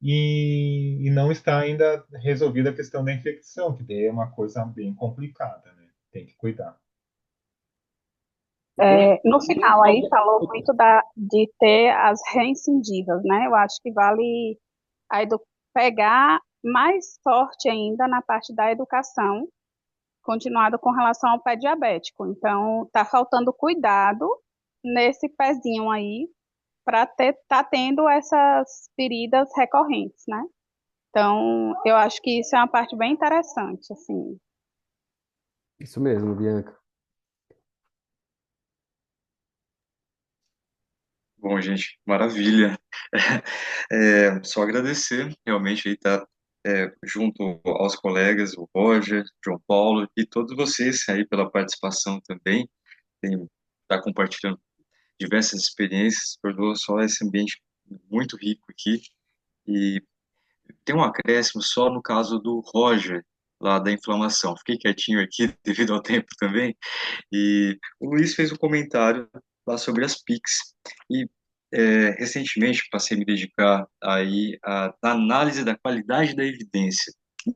[SPEAKER 2] e não está ainda resolvida a questão da infecção, que daí é uma coisa bem complicada, né? Tem que cuidar.
[SPEAKER 7] No final aí falou muito de ter as reincidivas, né? Eu acho que vale pegar mais forte ainda na parte da educação, continuado com relação ao pé diabético. Então, tá faltando cuidado nesse pezinho aí para tá tendo essas feridas recorrentes, né? Então, eu acho que isso é uma parte bem interessante, assim.
[SPEAKER 6] Isso mesmo, Bianca.
[SPEAKER 1] Bom, gente, maravilha. Só agradecer, realmente, aí tá junto aos colegas, o Roger, João Paulo e todos vocês aí pela participação também. Tá compartilhando diversas experiências, tornou só esse ambiente muito rico aqui. E tem um acréscimo só no caso do Roger, lá da inflamação. Fiquei quietinho aqui devido ao tempo também. E o Luiz fez um comentário lá sobre as PICs. E recentemente passei a me dedicar aí à análise da qualidade da evidência.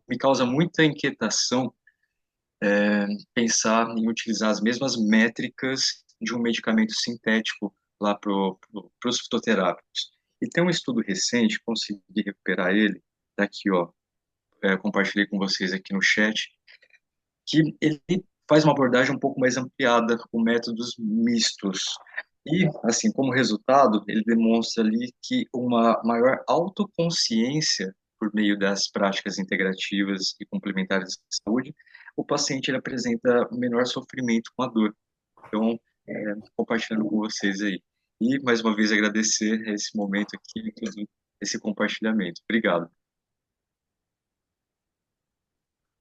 [SPEAKER 1] Me causa muita inquietação pensar em utilizar as mesmas métricas de um medicamento sintético lá para os fitoterápicos. E tem um estudo recente, consegui recuperar ele, tá aqui, ó, compartilhei com vocês aqui no chat, que ele faz uma abordagem um pouco mais ampliada com métodos mistos. E, assim, como resultado, ele demonstra ali que uma maior autoconsciência por meio das práticas integrativas e complementares de saúde, o paciente ele apresenta menor sofrimento com a dor. Então, compartilhando com vocês aí. E, mais uma vez, agradecer esse momento aqui, esse compartilhamento. Obrigado.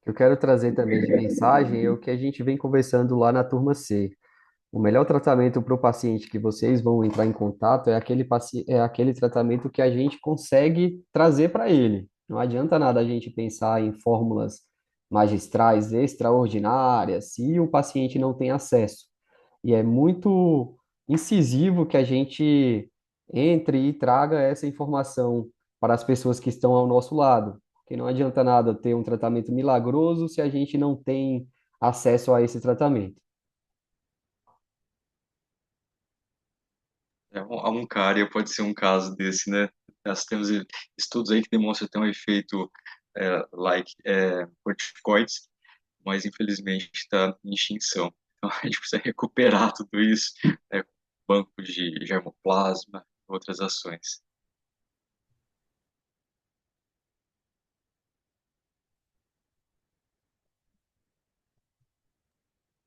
[SPEAKER 6] Eu quero trazer também de mensagem é o que a gente vem conversando lá na turma C. O melhor tratamento para o paciente que vocês vão entrar em contato é é aquele tratamento que a gente consegue trazer para ele. Não adianta nada a gente pensar em fórmulas magistrais extraordinárias se o paciente não tem acesso. E é muito incisivo que a gente entre e traga essa informação para as pessoas que estão ao nosso lado. Porque não adianta nada ter um tratamento milagroso se a gente não tem acesso a esse tratamento.
[SPEAKER 1] A cárie pode ser um caso desse, né? Nós temos estudos aí que demonstram ter um efeito corticoides, mas infelizmente está em extinção. Então a gente precisa recuperar tudo isso, com banco de germoplasma, outras ações.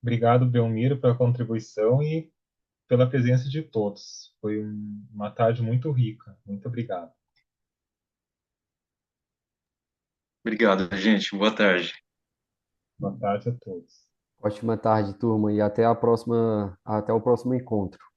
[SPEAKER 2] Obrigado, Belmiro, pela contribuição e pela presença de todos. Foi uma tarde muito rica. Muito obrigado.
[SPEAKER 1] Obrigado, gente. Boa tarde.
[SPEAKER 2] Boa tarde a todos.
[SPEAKER 6] Ótima tarde, turma, e até a próxima, até o próximo encontro.